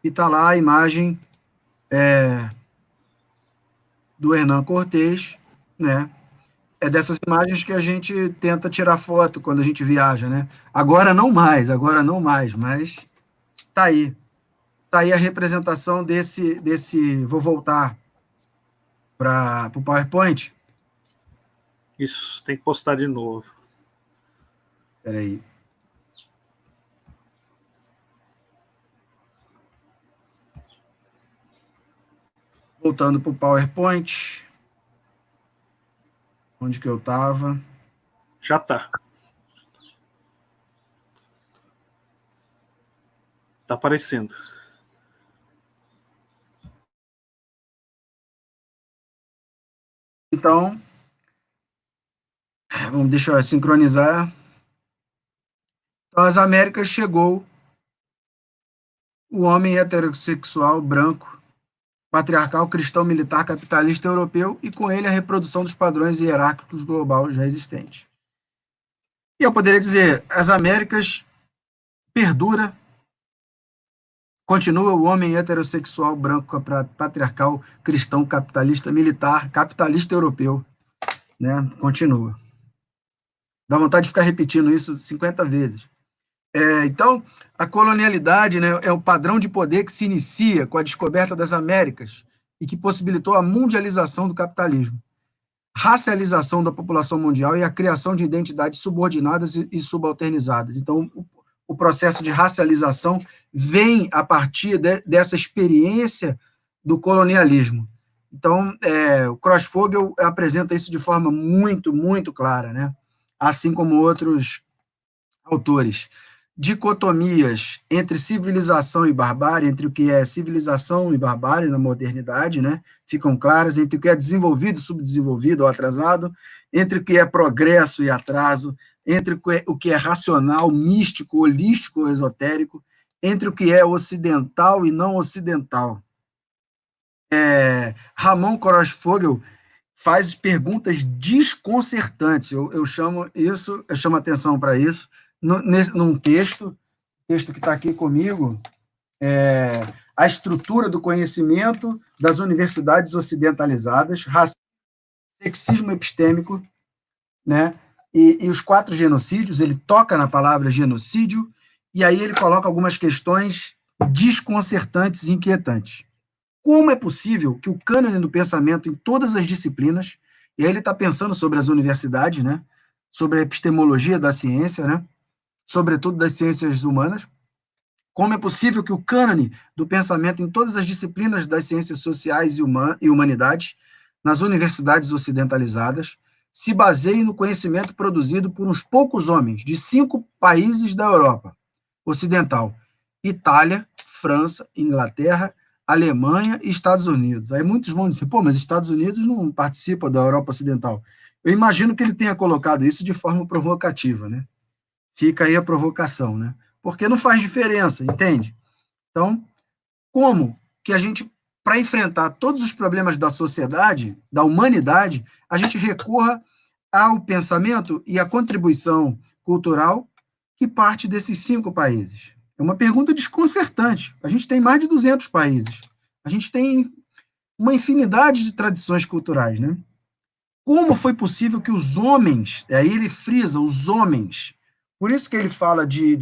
e está lá a imagem do Hernán Cortés, né? É dessas imagens que a gente tenta tirar foto quando a gente viaja, né? Agora não mais, mas tá aí. Tá aí a representação desse vou voltar para o PowerPoint. Isso, tem que postar de novo. Espera aí. Voltando para o PowerPoint. Onde que eu estava? Já está. Está aparecendo. Então, deixa eu sincronizar. Então, as Américas chegou o homem heterossexual, branco, patriarcal, cristão, militar, capitalista europeu, e com ele a reprodução dos padrões hierárquicos globais já existentes. E eu poderia dizer, as Américas perdura, continua o homem heterossexual, branco, patriarcal, cristão, capitalista, militar, capitalista europeu, né? Continua. Dá vontade de ficar repetindo isso 50 vezes. Então, a colonialidade, né, é o padrão de poder que se inicia com a descoberta das Américas e que possibilitou a mundialização do capitalismo, racialização da população mundial e a criação de identidades subordinadas e subalternizadas. Então, o processo de racialização vem a partir dessa experiência do colonialismo. Então, o Crossfogel apresenta isso de forma muito, muito clara, né? Assim como outros autores. Dicotomias entre civilização e barbárie, entre o que é civilização e barbárie na modernidade, né? Ficam claras, entre o que é desenvolvido, subdesenvolvido ou atrasado, entre o que é progresso e atraso, entre o que é racional, místico, holístico ou esotérico, entre o que é ocidental e não ocidental. Ramon Crossfogel faz perguntas desconcertantes. Eu chamo atenção para isso num texto que está aqui comigo, A Estrutura do Conhecimento das Universidades Ocidentalizadas, Racismo, Sexismo Epistêmico, né? E os 4 genocídios. Ele toca na palavra genocídio, e aí ele coloca algumas questões desconcertantes e inquietantes. Como é possível que o cânone do pensamento em todas as disciplinas, e aí ele está pensando sobre as universidades, né? Sobre a epistemologia da ciência, né? Sobretudo das ciências humanas, como é possível que o cânone do pensamento em todas as disciplinas das ciências sociais e humanidades, nas universidades ocidentalizadas, se baseie no conhecimento produzido por uns poucos homens de 5 países da Europa Ocidental: Itália, França, Inglaterra, Alemanha e Estados Unidos. Aí muitos vão dizer, mas Estados Unidos não participa da Europa Ocidental. Eu imagino que ele tenha colocado isso de forma provocativa, né? Fica aí a provocação, né? Porque não faz diferença, entende? Então, como que a gente, para enfrentar todos os problemas da sociedade, da humanidade, a gente recorra ao pensamento e à contribuição cultural que parte desses 5 países? É uma pergunta desconcertante. A gente tem mais de 200 países. A gente tem uma infinidade de tradições culturais, né? Como foi possível que os homens, aí ele frisa os homens, por isso que ele fala de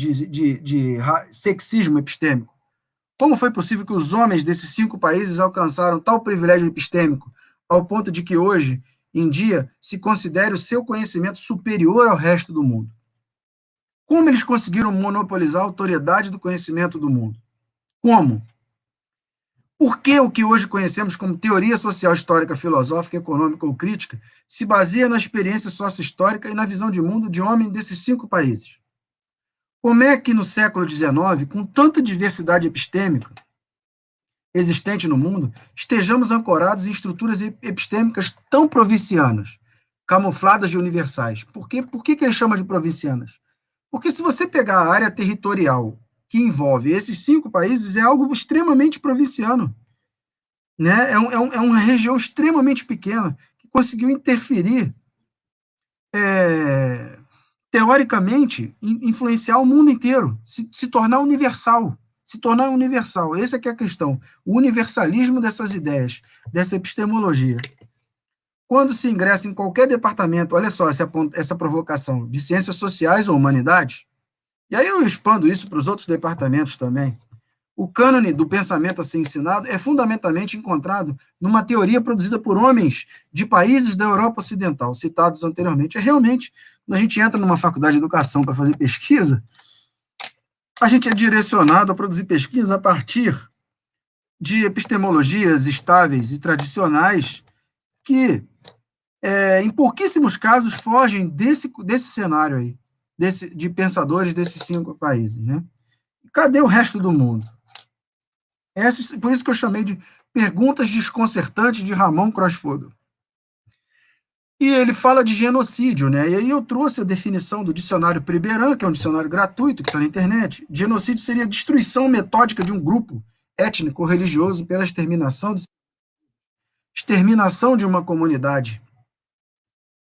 sexismo epistêmico. Como foi possível que os homens desses 5 países alcançaram tal privilégio epistêmico, ao ponto de que hoje em dia se considere o seu conhecimento superior ao resto do mundo? Como eles conseguiram monopolizar a autoridade do conhecimento do mundo? Como? Por que o que hoje conhecemos como teoria social, histórica, filosófica, econômica ou crítica se baseia na experiência sócio-histórica e na visão de mundo de homem desses 5 países? Como é que no século XIX, com tanta diversidade epistêmica existente no mundo, estejamos ancorados em estruturas epistêmicas tão provincianas, camufladas de universais? Por que ele chama de provincianas? Porque se você pegar a área territorial que envolve esses 5 países, é algo extremamente provinciano, né? É uma região extremamente pequena que conseguiu interferir, teoricamente, influenciar o mundo inteiro, se tornar universal. Se tornar universal. Essa é que é a questão. O universalismo dessas ideias, dessa epistemologia. Quando se ingressa em qualquer departamento, olha só essa provocação, de ciências sociais ou humanidades, e aí eu expando isso para os outros departamentos também, o cânone do pensamento a ser ensinado é fundamentalmente encontrado numa teoria produzida por homens de países da Europa Ocidental, citados anteriormente. Realmente, quando a gente entra numa faculdade de educação para fazer pesquisa, a gente é direcionado a produzir pesquisa a partir de epistemologias estáveis e tradicionais que, em pouquíssimos casos, fogem desse cenário aí, de pensadores desses 5 países, né? Cadê o resto do mundo? Por isso que eu chamei de perguntas desconcertantes de Ramon Crossfogel. E ele fala de genocídio, né? E aí eu trouxe a definição do dicionário Priberan, que é um dicionário gratuito, que está na internet. Genocídio seria a destruição metódica de um grupo étnico ou religioso pela exterminação de uma comunidade.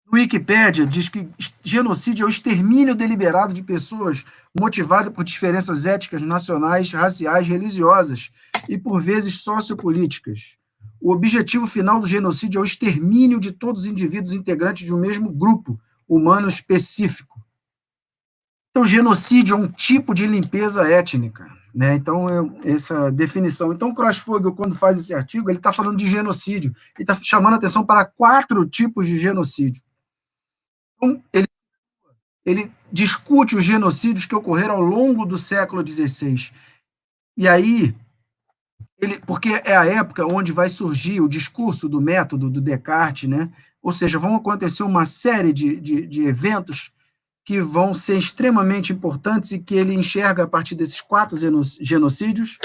No Wikipédia diz que genocídio é o extermínio deliberado de pessoas motivado por diferenças étnicas, nacionais, raciais, religiosas e, por vezes, sociopolíticas. O objetivo final do genocídio é o extermínio de todos os indivíduos integrantes de um mesmo grupo humano específico. Então, genocídio é um tipo de limpeza étnica, né? Então, essa definição. Então, Crossfogel, quando faz esse artigo, ele está falando de genocídio, ele está chamando a atenção para 4 tipos de genocídio. Então, ele discute os genocídios que ocorreram ao longo do século XVI. E aí, Porque é a época onde vai surgir o discurso do método do Descartes, né? Ou seja, vão acontecer uma série de eventos que vão ser extremamente importantes e que ele enxerga, a partir desses 4 genocídios,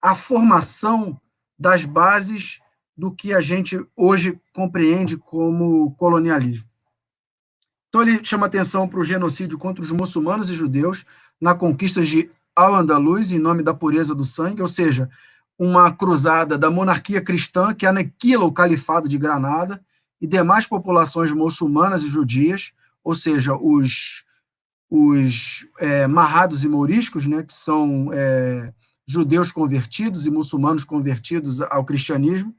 a formação das bases do que a gente hoje compreende como colonialismo. Então, ele chama atenção para o genocídio contra os muçulmanos e judeus na conquista de Al-Andalus, em nome da pureza do sangue, ou seja, uma cruzada da monarquia cristã que aniquila o califado de Granada e demais populações muçulmanas e judias, ou seja, os marrados e mouriscos, né, que são judeus convertidos e muçulmanos convertidos ao cristianismo.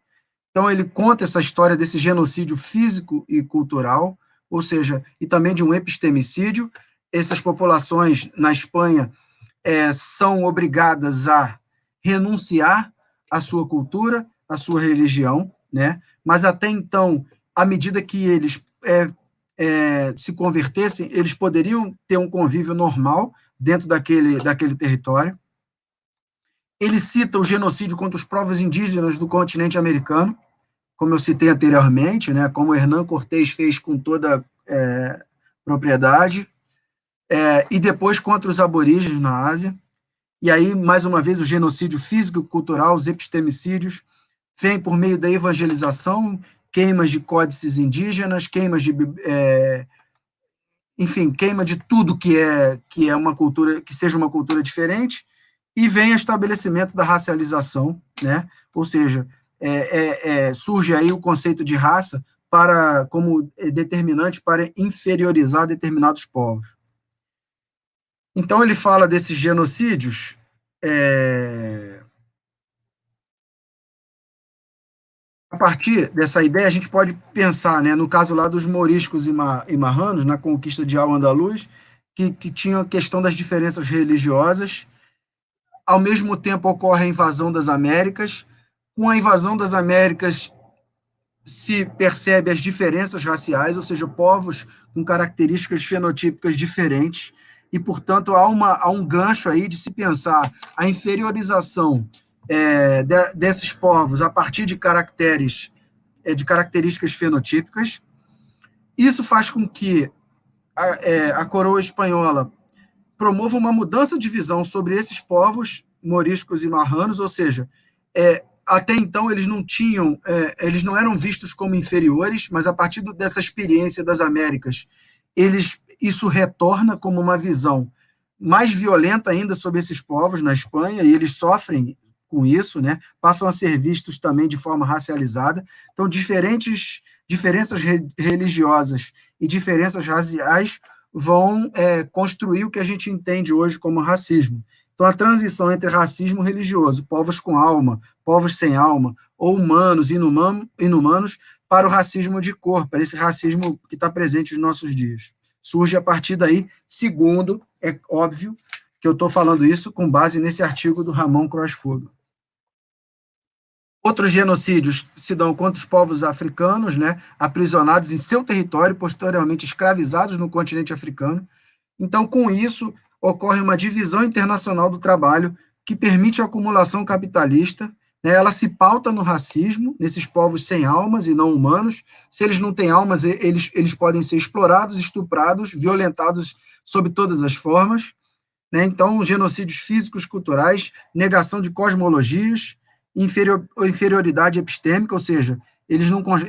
Então, ele conta essa história desse genocídio físico e cultural, ou seja, e também de um epistemicídio. Essas populações, na Espanha, são obrigadas a renunciar à sua cultura, à sua religião, né? Mas até então, à medida que eles se convertessem, eles poderiam ter um convívio normal dentro daquele território. Ele cita o genocídio contra os povos indígenas do continente americano, como eu citei anteriormente, né, como Hernán Cortés fez com toda propriedade, e depois contra os aborígenes na Ásia. E aí, mais uma vez, o genocídio físico e cultural, os epistemicídios, vem por meio da evangelização, queimas de códices indígenas, queimas de enfim, queima de tudo que é uma cultura, que seja uma cultura diferente, e vem o estabelecimento da racialização, né? Ou seja, surge aí o conceito de raça como determinante para inferiorizar determinados povos. Então, ele fala desses genocídios a partir dessa ideia, a gente pode pensar, né, no caso lá dos moriscos e marranos, na conquista de Al-Andalus, que tinha a questão das diferenças religiosas. Ao mesmo tempo, ocorre a invasão das Américas. Com a invasão das Américas, se percebe as diferenças raciais, ou seja, povos com características fenotípicas diferentes, e, portanto, há um gancho aí de se pensar a inferiorização desses povos a partir de características fenotípicas. Isso faz com que a coroa espanhola promova uma mudança de visão sobre esses povos moriscos e marranos, ou seja, até então eles não eram vistos como inferiores, mas a partir dessa experiência das Américas, isso retorna como uma visão mais violenta ainda sobre esses povos na Espanha, e eles sofrem com isso, né? Passam a ser vistos também de forma racializada. Então, diferenças religiosas e diferenças raciais vão construir o que a gente entende hoje como racismo. Então, a transição entre racismo religioso, povos com alma, povos sem alma, ou humanos e inumanos, para o racismo de cor, para esse racismo que está presente nos nossos dias. Surge a partir daí, segundo, é óbvio que eu estou falando isso com base nesse artigo do Ramon Croix-Fogel. Outros genocídios se dão contra os povos africanos, né, aprisionados em seu território, posteriormente escravizados no continente africano. Então, com isso, ocorre uma divisão internacional do trabalho que permite a acumulação capitalista, né, ela se pauta no racismo, nesses povos sem almas e não humanos. Se eles não têm almas, eles podem ser explorados, estuprados, violentados sob todas as formas, né? Então, genocídios físicos, culturais, negação de cosmologias, inferioridade epistêmica, ou seja,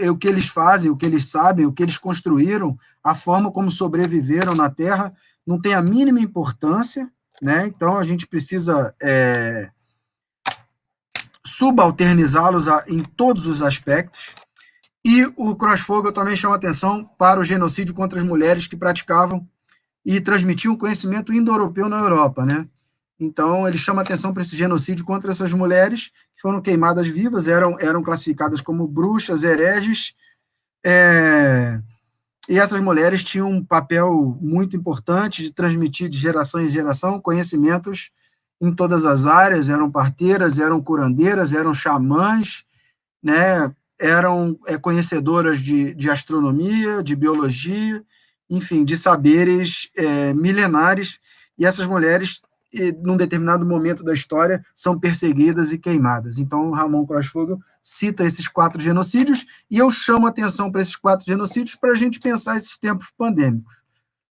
o que eles fazem, o que eles sabem, o que eles construíram, a forma como sobreviveram na Terra, não tem a mínima importância, né? Então, a gente precisa subalternizá-los em todos os aspectos. E o Croix-Fogel também chama atenção para o genocídio contra as mulheres que praticavam e transmitiam conhecimento indo-europeu na Europa, né? Então, ele chama atenção para esse genocídio contra essas mulheres que foram queimadas vivas, eram classificadas como bruxas, hereges, e essas mulheres tinham um papel muito importante de transmitir de geração em geração conhecimentos em todas as áreas, eram parteiras, eram curandeiras, eram xamãs, né? Eram conhecedoras de astronomia, de biologia, enfim, de saberes milenares, e essas mulheres num determinado momento da história, são perseguidas e queimadas. Então, Ramon Creutzfeldt cita esses 4 genocídios, e eu chamo a atenção para esses 4 genocídios para a gente pensar esses tempos pandêmicos,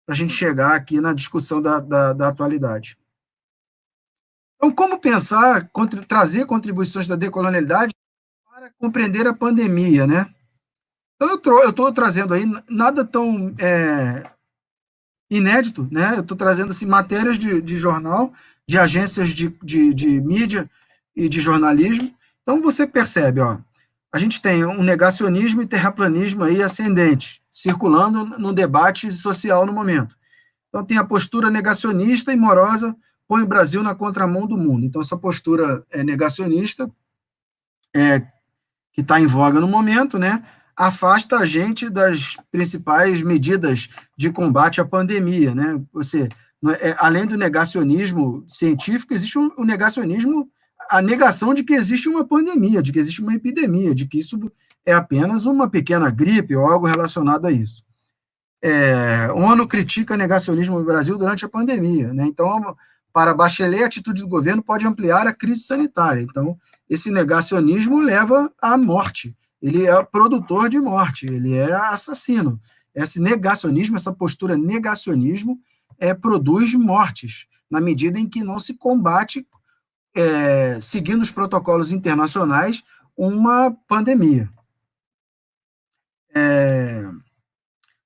para a gente chegar aqui na discussão da atualidade. Então, como pensar, trazer contribuições da decolonialidade para compreender a pandemia, né? Então, eu estou trazendo aí nada tão inédito, né? Eu estou trazendo assim, matérias de jornal, de agências de mídia e de jornalismo. Então, você percebe, ó, a gente tem um negacionismo e terraplanismo aí ascendente, circulando no debate social no momento. Então, tem a postura negacionista e morosa, põe o Brasil na contramão do mundo. Então, essa postura negacionista, que está em voga no momento, né, afasta a gente das principais medidas de combate à pandemia, né? Além do negacionismo científico, existe o negacionismo, a negação de que existe uma pandemia, de que existe uma epidemia, de que isso é apenas uma pequena gripe ou algo relacionado a isso. ONU critica negacionismo no Brasil durante a pandemia, né? Então, para Bachelet, a atitude do governo pode ampliar a crise sanitária. Então, esse negacionismo leva à morte. Ele é produtor de morte, ele é assassino. Esse negacionismo, essa postura negacionismo, produz mortes, na medida em que não se combate, seguindo os protocolos internacionais, uma pandemia.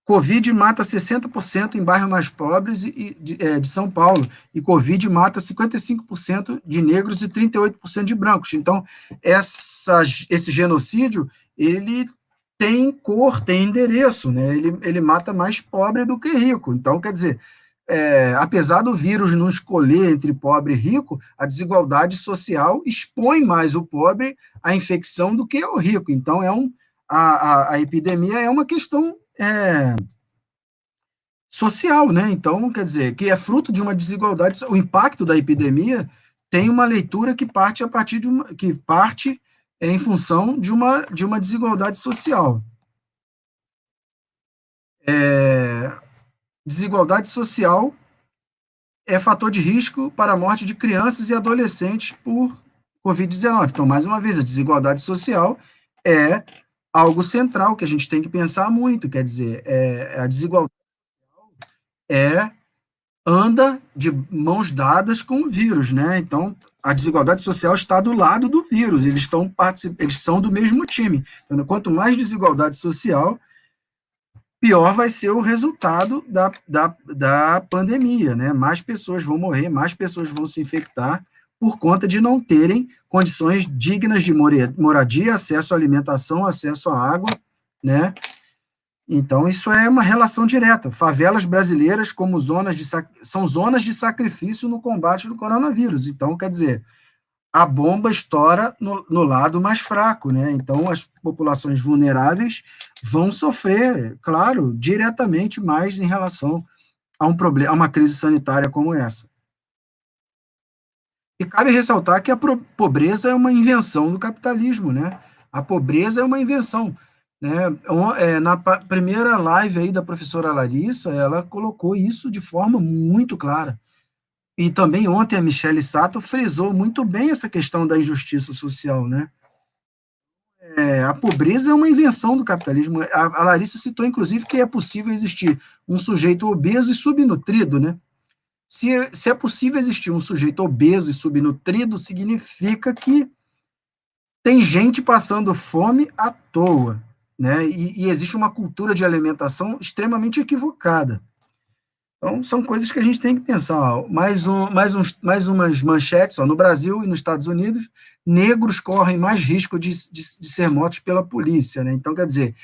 Covid mata 60% em bairros mais pobres de São Paulo, e Covid mata 55% de negros e 38% de brancos. Então, esse genocídio, ele tem cor, tem endereço, né? Ele mata mais pobre do que rico. Então, quer dizer, apesar do vírus não escolher entre pobre e rico, a desigualdade social expõe mais o pobre à infecção do que o rico. Então, a epidemia é uma questão social, né? Então, quer dizer, que é fruto de uma desigualdade. O impacto da epidemia tem uma leitura que parte em função de uma desigualdade social. Desigualdade social é fator de risco para a morte de crianças e adolescentes por Covid-19. Então, mais uma vez, a desigualdade social é algo central que a gente tem que pensar muito. Quer dizer, a desigualdade anda de mãos dadas com o vírus, né? Então, a desigualdade social está do lado do vírus, eles são do mesmo time. Então, quanto mais desigualdade social, pior vai ser o resultado da pandemia, né? Mais pessoas vão morrer, mais pessoas vão se infectar por conta de não terem condições dignas de moradia, acesso à alimentação, acesso à água, né? Então, isso é uma relação direta. Favelas brasileiras são zonas de sacrifício no combate do coronavírus. Então, quer dizer, a bomba estoura no lado mais fraco, né? Então, as populações vulneráveis vão sofrer, claro, diretamente mais em relação a uma crise sanitária como essa. E cabe ressaltar que a pobreza é uma invenção do capitalismo, né? A pobreza é uma invenção, né? Na primeira live aí da professora Larissa, ela colocou isso de forma muito clara. E também ontem a Michele Sato frisou muito bem essa questão da injustiça social, né? A pobreza é uma invenção do capitalismo. A Larissa citou, inclusive, que é possível existir um sujeito obeso e subnutrido, né? Se é possível existir um sujeito obeso e subnutrido, significa que tem gente passando fome à toa, né? E existe uma cultura de alimentação extremamente equivocada. Então, são coisas que a gente tem que pensar. Ó. Mais umas manchetes. Ó. No Brasil e nos Estados Unidos, negros correm mais risco de ser mortos pela polícia, né? Então, quer dizer,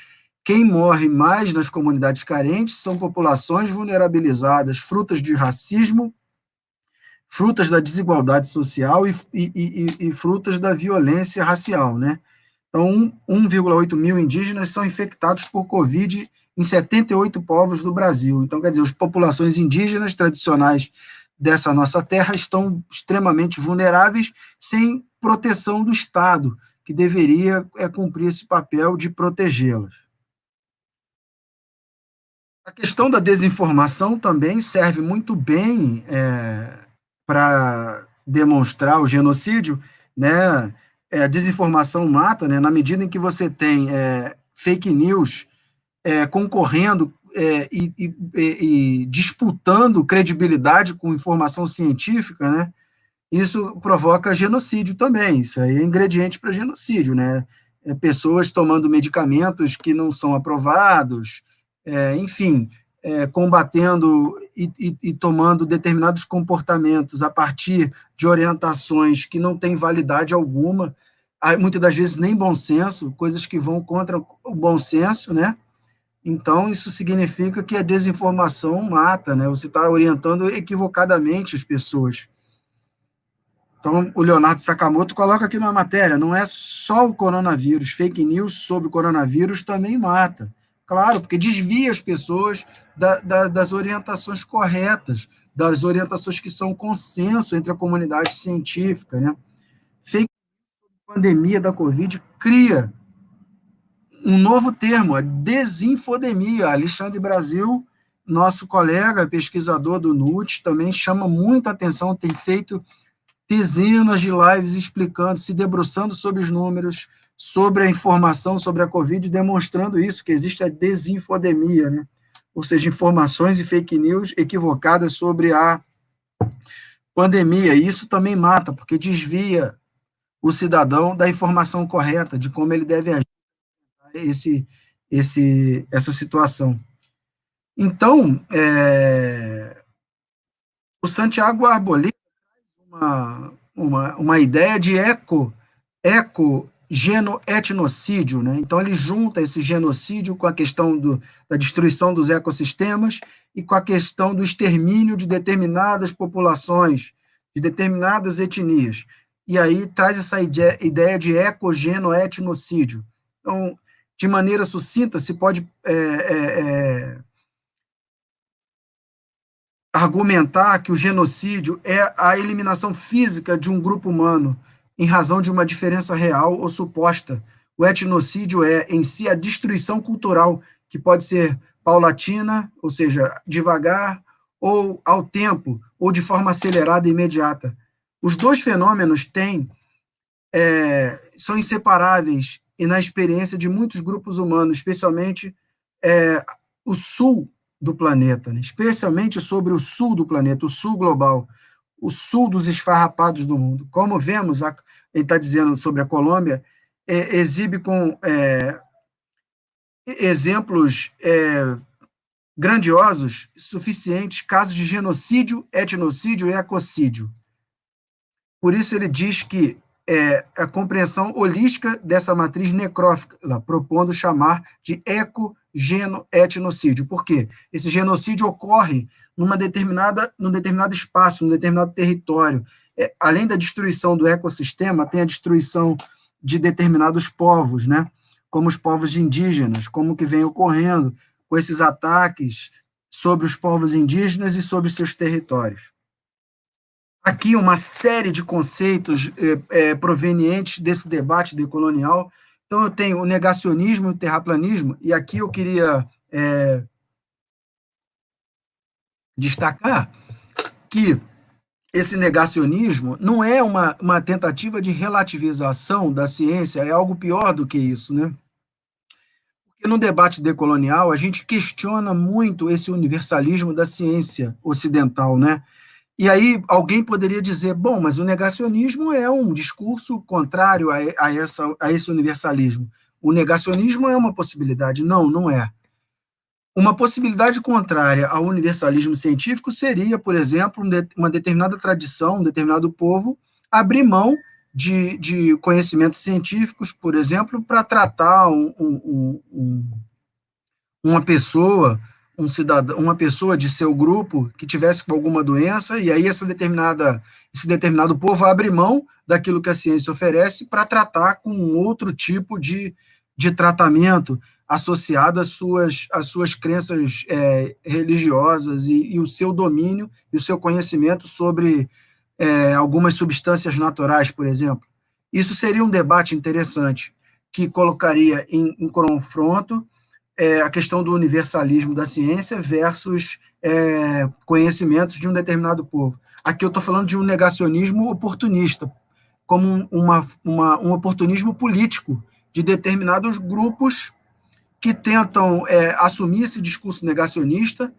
quem morre mais nas comunidades carentes são populações vulnerabilizadas, frutas de racismo, frutas da desigualdade social e frutas da violência racial, né? Então, 1,8 mil indígenas são infectados por Covid em 78 povos do Brasil. Então, quer dizer, as populações indígenas tradicionais dessa nossa terra estão extremamente vulneráveis, sem proteção do Estado, que deveria cumprir esse papel de protegê-las. A questão da desinformação também serve muito bem para demonstrar o genocídio, né? A desinformação mata, né? Na medida em que você tem fake news concorrendo e disputando credibilidade com informação científica, né? Isso provoca genocídio também. Isso aí é ingrediente para genocídio, né? Pessoas tomando medicamentos que não são aprovados, enfim, combatendo e tomando determinados comportamentos a partir de orientações que não têm validade alguma, muitas das vezes nem bom senso, coisas que vão contra o bom senso, né? Então, isso significa que a desinformação mata, né? Você está orientando equivocadamente as pessoas. Então, o Leonardo Sakamoto coloca aqui na matéria, não é só o coronavírus, fake news sobre o coronavírus também mata. Claro, porque desvia as pessoas das orientações corretas, das orientações que são consenso entre a comunidade científica, né? Fake news sobre a pandemia da Covid cria um novo termo, a desinfodemia. Alexandre Brasil, nosso colega pesquisador do NUT, também chama muita atenção, tem feito dezenas de lives explicando, se debruçando sobre os números, sobre a informação sobre a Covid, demonstrando isso, que existe a desinfodemia, né? Ou seja, informações e fake news equivocadas sobre a pandemia. E isso também mata, porque desvia o cidadão da informação correta, de como ele deve agir essa situação. Então, o Santiago Arboleda uma ideia de eco-etnocídio, né? Então, ele junta esse genocídio com a questão da destruição dos ecossistemas e com a questão do extermínio de determinadas populações, de determinadas etnias. E aí traz essa ideia de ecogeno-etnocídio. Então, de maneira sucinta, se pode argumentar que o genocídio é a eliminação física de um grupo humano em razão de uma diferença real ou suposta. O etnocídio é, em si, a destruição cultural, que pode ser paulatina, ou seja, devagar, ou ao tempo, ou de forma acelerada e imediata. Os dois fenômenos são inseparáveis e na experiência de muitos grupos humanos, especialmente o sul do planeta, né? Especialmente sobre o sul do planeta, o sul global, o sul dos esfarrapados do mundo. Como vemos, ele está dizendo sobre a Colômbia, exibe com exemplos grandiosos, suficientes, casos de genocídio, etnocídio e ecocídio. Por isso ele diz que a compreensão holística dessa matriz necrófica, propondo chamar de ecogeno-etnocídio. Por quê? Esse genocídio ocorre num determinado espaço, num determinado território. Além da destruição do ecossistema, tem a destruição de determinados povos, né? Como os povos indígenas, como que vem ocorrendo com esses ataques sobre os povos indígenas e sobre seus territórios. Aqui uma série de conceitos provenientes desse debate decolonial. Então, eu tenho o negacionismo e o terraplanismo, e aqui eu queria destacar que esse negacionismo não é uma tentativa de relativização da ciência, é algo pior do que isso, né? Porque no debate decolonial, a gente questiona muito esse universalismo da ciência ocidental, né? E aí alguém poderia dizer, bom, mas o negacionismo é um discurso contrário a esse universalismo. O negacionismo é uma possibilidade. Não, não é. Uma possibilidade contrária ao universalismo científico seria, por exemplo, uma determinada tradição, um determinado povo, abrir mão de conhecimentos científicos, por exemplo, para tratar uma pessoa, um cidadão, uma pessoa de seu grupo que tivesse alguma doença, e aí esse determinado povo abre mão daquilo que a ciência oferece para tratar com um outro tipo de tratamento associado às suas crenças religiosas e o seu domínio e o seu conhecimento sobre algumas substâncias naturais, por exemplo. Isso seria um debate interessante, que colocaria em confronto a questão do universalismo da ciência versus conhecimentos de um determinado povo. Aqui eu estou falando de um negacionismo oportunista, como um oportunismo político de determinados grupos que tentam assumir esse discurso negacionista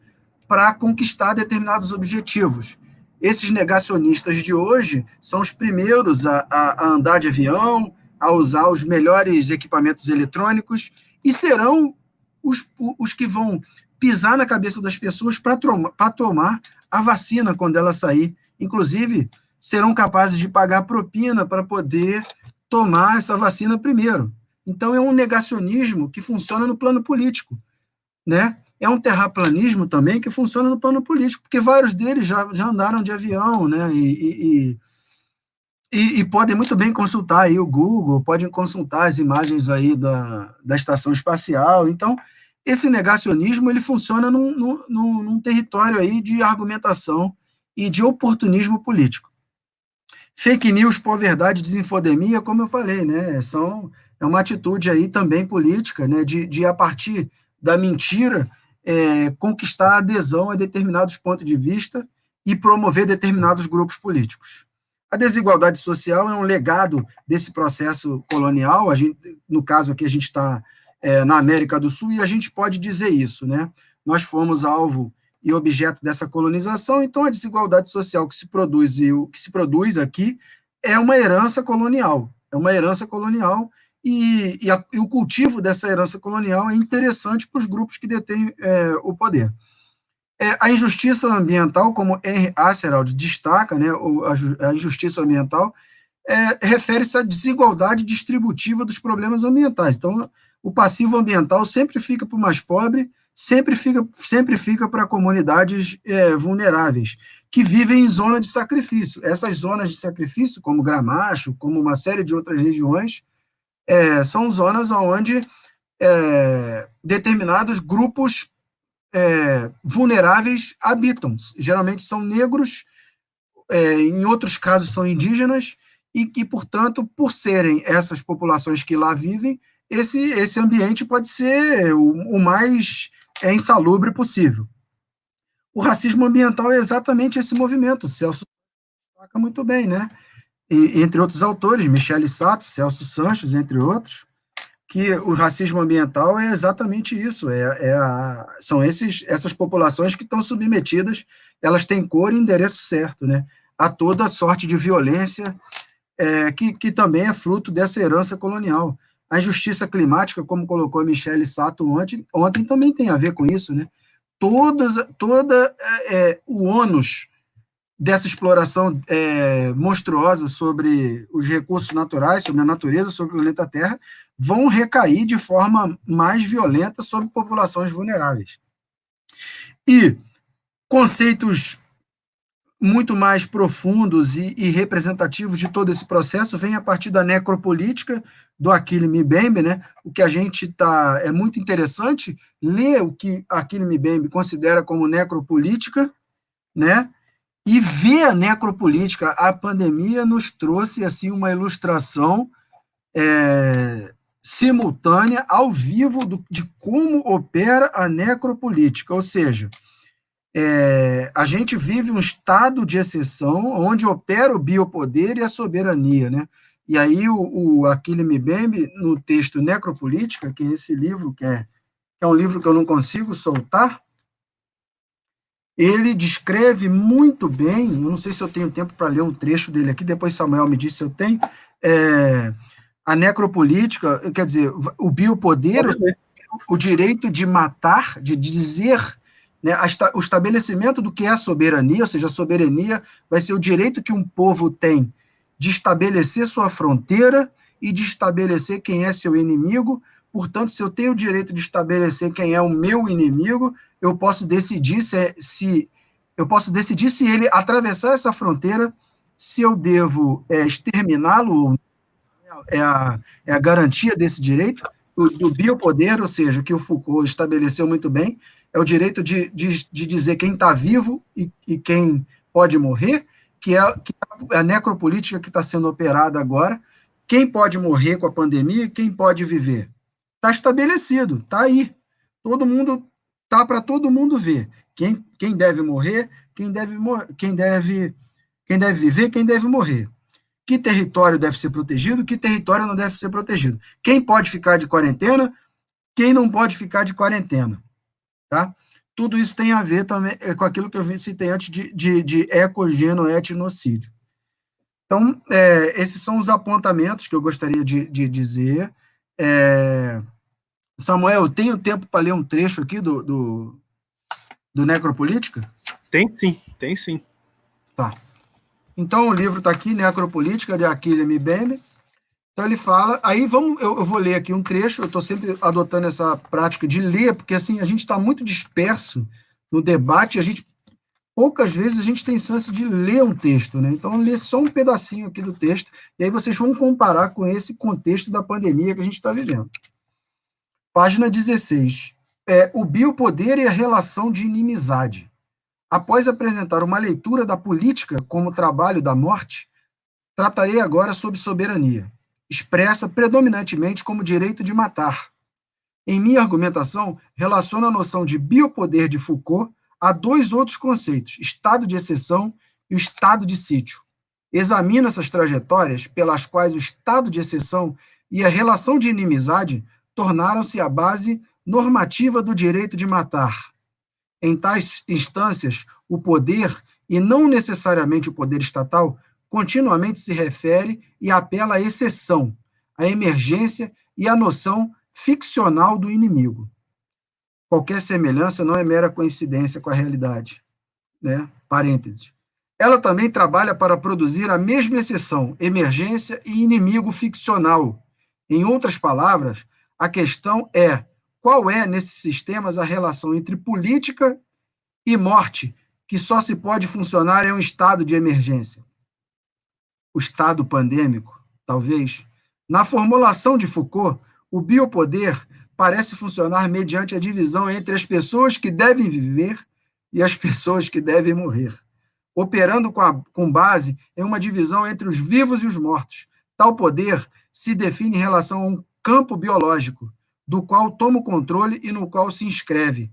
para conquistar determinados objetivos. Esses negacionistas de hoje são os primeiros a andar de avião, a usar os melhores equipamentos eletrônicos, e serão os que vão pisar na cabeça das pessoas para tomar a vacina quando ela sair. Inclusive, serão capazes de pagar propina para poder tomar essa vacina primeiro. Então, é um negacionismo que funciona no plano político, né? É um terraplanismo também que funciona no plano político, porque vários deles já andaram de avião, né? E podem muito bem consultar aí o Google, podem consultar as imagens aí da estação espacial. Então, esse negacionismo ele funciona num território aí de argumentação e de oportunismo político. Fake news, pós-verdade, desinfodemia, como eu falei, né? É uma atitude aí também política, né? De a partir da mentira, conquistar adesão a determinados pontos de vista e promover determinados grupos políticos. A desigualdade social é um legado desse processo colonial. No caso aqui, a gente está na América do Sul, e a gente pode dizer isso, né? Nós fomos alvo e objeto dessa colonização, então a desigualdade social que se produz e o que se produz aqui é uma herança colonial. E o cultivo dessa herança colonial é interessante para os grupos que detêm o poder. A injustiça ambiental, como Henry Aaserald destaca, né, a injustiça ambiental refere-se à desigualdade distributiva dos problemas ambientais. Então, o passivo ambiental sempre fica para o mais pobre, sempre fica para comunidades vulneráveis, que vivem em zona de sacrifício. Essas zonas de sacrifício, como Gramacho, como uma série de outras regiões, são zonas onde determinados grupos vulneráveis habitam. Geralmente são negros, em outros casos são indígenas, e que, portanto, por serem essas populações que lá vivem, esse ambiente pode ser o mais insalubre possível. O racismo ambiental é exatamente esse movimento. Celso destaca muito bem, né? E, entre outros autores, Michele Sato, Celso Sanches, entre outros, que o racismo ambiental é exatamente isso. São essas populações que estão submetidas, elas têm cor e endereço certo, né? A toda sorte de violência, que também é fruto dessa herança colonial. A injustiça climática, como colocou a Michele Sato ontem também tem a ver com isso, né? O ônus dessa exploração monstruosa sobre os recursos naturais, sobre a natureza, sobre o planeta Terra, vão recair de forma mais violenta sobre populações vulneráveis. E conceitos muito mais profundos e representativos de todo esse processo vêm a partir da necropolítica do Achille Mbembe, né? O que a gente é muito interessante ler o que Achille Mbembe considera como necropolítica, né? E ver a necropolítica. A pandemia nos trouxe assim uma ilustração simultânea, ao vivo, de como opera a necropolítica, ou seja, a gente vive um estado de exceção onde opera o biopoder e a soberania, né? E aí o Achille Mbembe, no texto Necropolítica, que é esse livro, que é um livro que eu não consigo soltar, ele descreve muito bem, eu não sei se eu tenho tempo para ler um trecho dele aqui, depois Samuel me diz se eu tenho, a necropolítica, quer dizer, o biopoder, o direito de matar, de dizer, né, o estabelecimento do que é a soberania, ou seja, a soberania vai ser o direito que um povo tem de estabelecer sua fronteira e de estabelecer quem é seu inimigo. Portanto, se eu tenho o direito de estabelecer quem é o meu inimigo, eu posso decidir se ele atravessar essa fronteira, se eu devo exterminá-lo. É a garantia desse direito do biopoder, ou seja, que o Foucault estabeleceu muito bem, é o direito de dizer quem está vivo e quem pode morrer, que é a necropolítica que está sendo operada agora. Quem pode morrer com a pandemia e quem pode viver. Está estabelecido, está aí. Está para todo mundo ver. Quem deve morrer, quem deve viver, quem deve morrer. Que território deve ser protegido, que território não deve ser protegido. Quem pode ficar de quarentena, quem não pode ficar de quarentena. Tá? Tudo isso tem a ver também com aquilo que eu citei antes de ecogenoetnocídio. Então, esses são os apontamentos que eu gostaria de dizer. Samuel, eu tenho tempo para ler um trecho aqui do Necropolítica? Tem sim, tem sim. Tá. Então, o livro está aqui, Necropolítica, de Achille Mbembe. Então, ele fala... Aí, eu vou ler aqui um trecho, eu estou sempre adotando essa prática de ler, porque, assim, a gente está muito disperso no debate, poucas vezes a gente tem chance de ler um texto, né? Então, ler só um pedacinho aqui do texto, e aí vocês vão comparar com esse contexto da pandemia que a gente está vivendo. Página 16. O biopoder e a relação de inimizade. Após apresentar uma leitura da política como trabalho da morte, tratarei agora sobre soberania, expressa predominantemente como direito de matar. Em minha argumentação, relaciono a noção de biopoder de Foucault a dois outros conceitos, estado de exceção e o estado de sítio. Examino essas trajetórias pelas quais o estado de exceção e a relação de inimizade tornaram-se a base normativa do direito de matar. Em tais instâncias, o poder, e não necessariamente o poder estatal, continuamente se refere e apela à exceção, à emergência e à noção ficcional do inimigo. Qualquer semelhança não é mera coincidência com a realidade. Né? Parênteses. Ela também trabalha para produzir a mesma exceção, emergência e inimigo ficcional. Em outras palavras, a questão é: qual é, nesses sistemas, a relação entre política e morte, que só se pode funcionar em um estado de emergência? O estado pandêmico, talvez. Na formulação de Foucault, o biopoder parece funcionar mediante a divisão entre as pessoas que devem viver e as pessoas que devem morrer, operando com base em uma divisão entre os vivos e os mortos. Tal poder se define em relação a um campo biológico, do qual toma o controle e no qual se inscreve.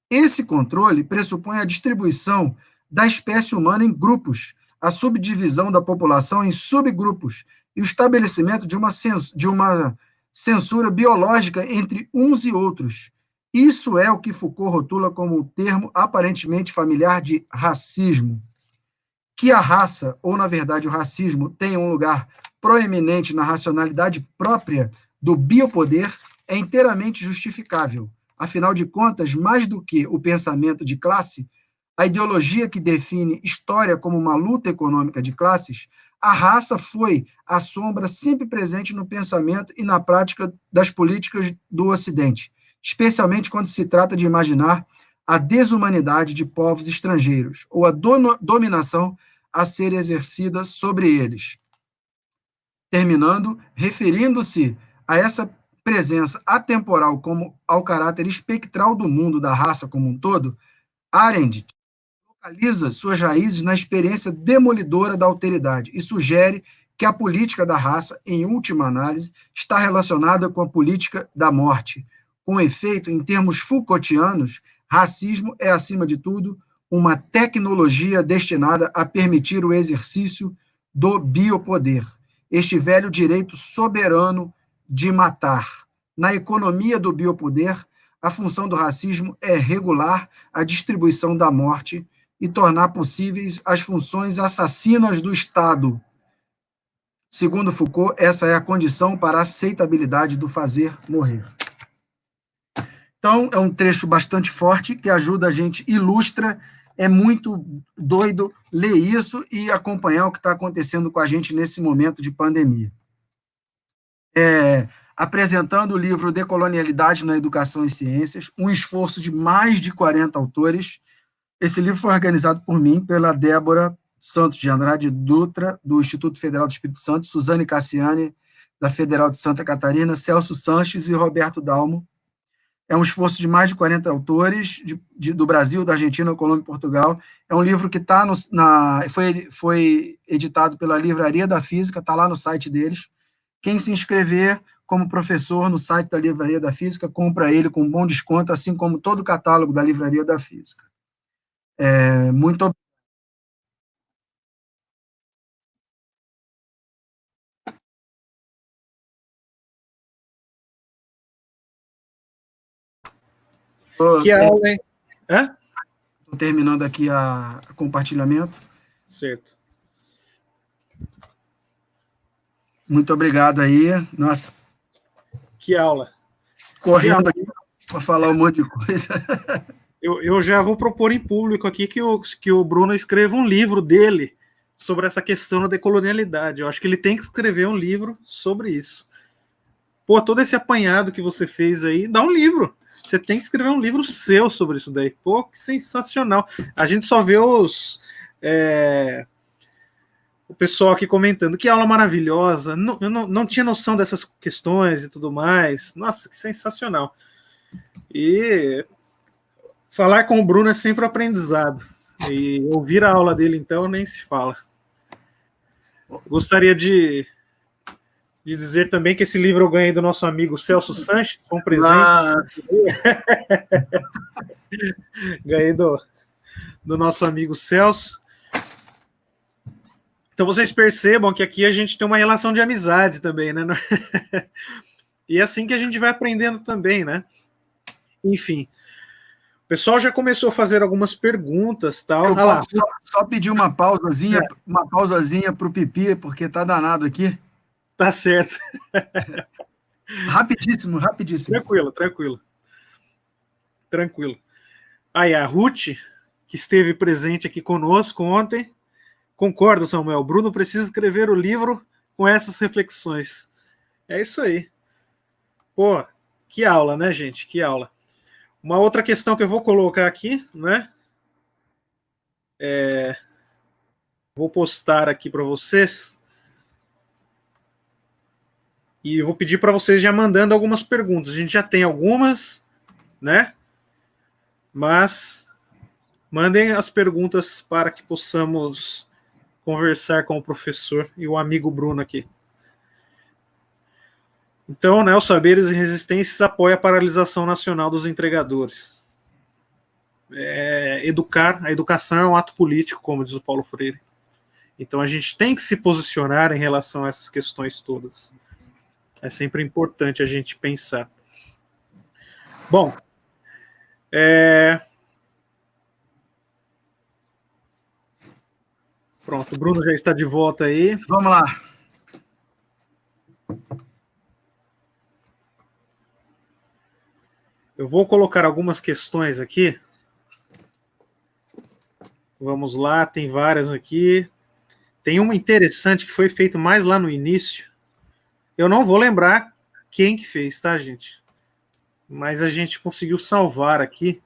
Esse controle pressupõe a distribuição da espécie humana em grupos, a subdivisão da população em subgrupos e o estabelecimento de uma censura biológica entre uns e outros. Isso é o que Foucault rotula como o termo aparentemente familiar de racismo. Que a raça, ou na verdade o racismo, tenha um lugar proeminente na racionalidade própria do biopoder é inteiramente justificável. Afinal de contas, mais do que o pensamento de classe, a ideologia que define história como uma luta econômica de classes, a raça foi a sombra sempre presente no pensamento e na prática das políticas do Ocidente, especialmente quando se trata de imaginar a desumanidade de povos estrangeiros ou a dominação a ser exercida sobre eles. Terminando, referindo-se a essa presença atemporal como ao caráter espectral do mundo da raça como um todo, Arendt localiza suas raízes na experiência demolidora da alteridade e sugere que a política da raça, em última análise, está relacionada com a política da morte. Com efeito, em termos Foucaultianos, racismo é, acima de tudo, uma tecnologia destinada a permitir o exercício do biopoder, este velho direito soberano de matar. Na economia do biopoder, a função do racismo é regular a distribuição da morte e tornar possíveis as funções assassinas do Estado. Segundo Foucault, essa é a condição para a aceitabilidade do fazer morrer. Então, é um trecho bastante forte que ajuda a gente, ilustra, é muito doido ler isso e acompanhar o que está acontecendo com a gente nesse momento de pandemia. Apresentando o livro Decolonialidade na Educação e Ciências, um esforço de mais de 40 autores. Esse livro foi organizado por mim, pela Débora Santos de Andrade Dutra, do Instituto Federal do Espírito Santo, Suzane Cassiani, da Federal de Santa Catarina, Celso Sanches e Roberto Dalmo. É um esforço de mais de 40 autores do Brasil, da Argentina, Colômbia e Portugal. É um livro que foi editado pela Livraria da Física, está lá no site deles. Quem se inscrever como professor no site da Livraria da Física, compra ele com bom desconto, assim como todo o catálogo da Livraria da Física. Muito Que aula, hein? Estou terminando aqui a compartilhamento. Certo. Muito obrigado aí. Nossa. Que aula. Correndo aqui para falar um monte de coisa. Eu já vou propor em público aqui que o Bruno escreva um livro dele sobre essa questão da decolonialidade. Eu acho que ele tem que escrever um livro sobre isso. Pô, todo esse apanhado que você fez aí, dá um livro. Você tem que escrever um livro seu sobre isso daí. Pô, que sensacional. A gente só vê o pessoal aqui comentando que aula maravilhosa. Eu não tinha noção dessas questões e tudo mais. Nossa, que sensacional. E falar com o Bruno é sempre um aprendizado. E ouvir a aula dele, então, nem se fala. Gostaria de dizer também que esse livro eu ganhei do nosso amigo Celso Sanches, foi um presente. Ganhei do nosso amigo Celso. Então vocês percebam que aqui a gente tem uma relação de amizade também, né? E é assim que a gente vai aprendendo também, né? Enfim. O pessoal já começou a fazer algumas perguntas, tal. Eu posso só pedir uma pausazinha para o Pipi, porque tá danado aqui. Tá certo. Rapidíssimo. Tranquilo. Aí a Ruth, que esteve presente aqui conosco ontem, concorda, Samuel. Bruno precisa escrever o livro com essas reflexões. É isso aí. Pô, que aula, né, gente? Que aula. Uma outra questão que eu vou colocar aqui, né? Vou postar aqui para vocês. E eu vou pedir para vocês já mandando algumas perguntas. A gente já tem algumas, né? Mas mandem as perguntas para que possamos conversar com o professor e o amigo Bruno aqui. Então, né, o Saberes e Resistências apoia a paralisação nacional dos entregadores. A educação é um ato político, como diz o Paulo Freire. Então, a gente tem que se posicionar em relação a essas questões todas. É sempre importante a gente pensar. Bom, pronto, o Bruno já está de volta aí. Vamos lá. Eu vou colocar algumas questões aqui. Vamos lá, tem várias aqui. Tem uma interessante que foi feita mais lá no início. Eu não vou lembrar quem que fez, tá, gente? Mas a gente conseguiu salvar aqui.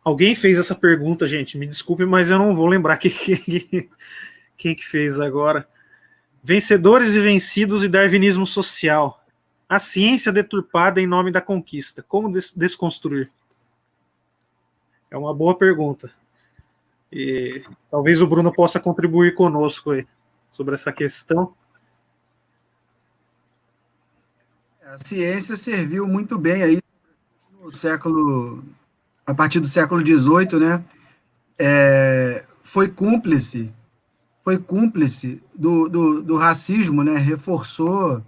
Alguém fez essa pergunta, gente. Me desculpe, mas eu não vou lembrar quem que fez agora. Vencedores e vencidos e darwinismo social. A ciência deturpada em nome da conquista. Como desconstruir? É uma boa pergunta. E talvez o Bruno possa contribuir conosco aí sobre essa questão. A ciência serviu muito bem aí a partir do século XVIII, né? Foi cúmplice do racismo, né? Reforçou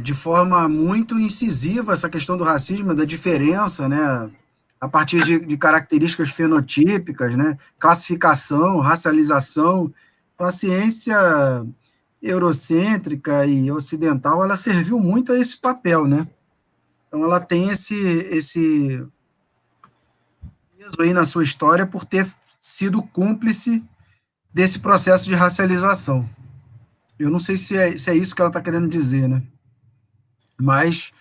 de forma muito incisiva essa questão do racismo, da diferença, né? A partir de características fenotípicas, né? Classificação, racialização. Então, a ciência eurocêntrica e ocidental, ela serviu muito a esse papel, né? Então, ela tem esse peso aí na sua história por ter sido cúmplice desse processo de racialização. Eu não sei se é isso que ela está querendo dizer, né? Mas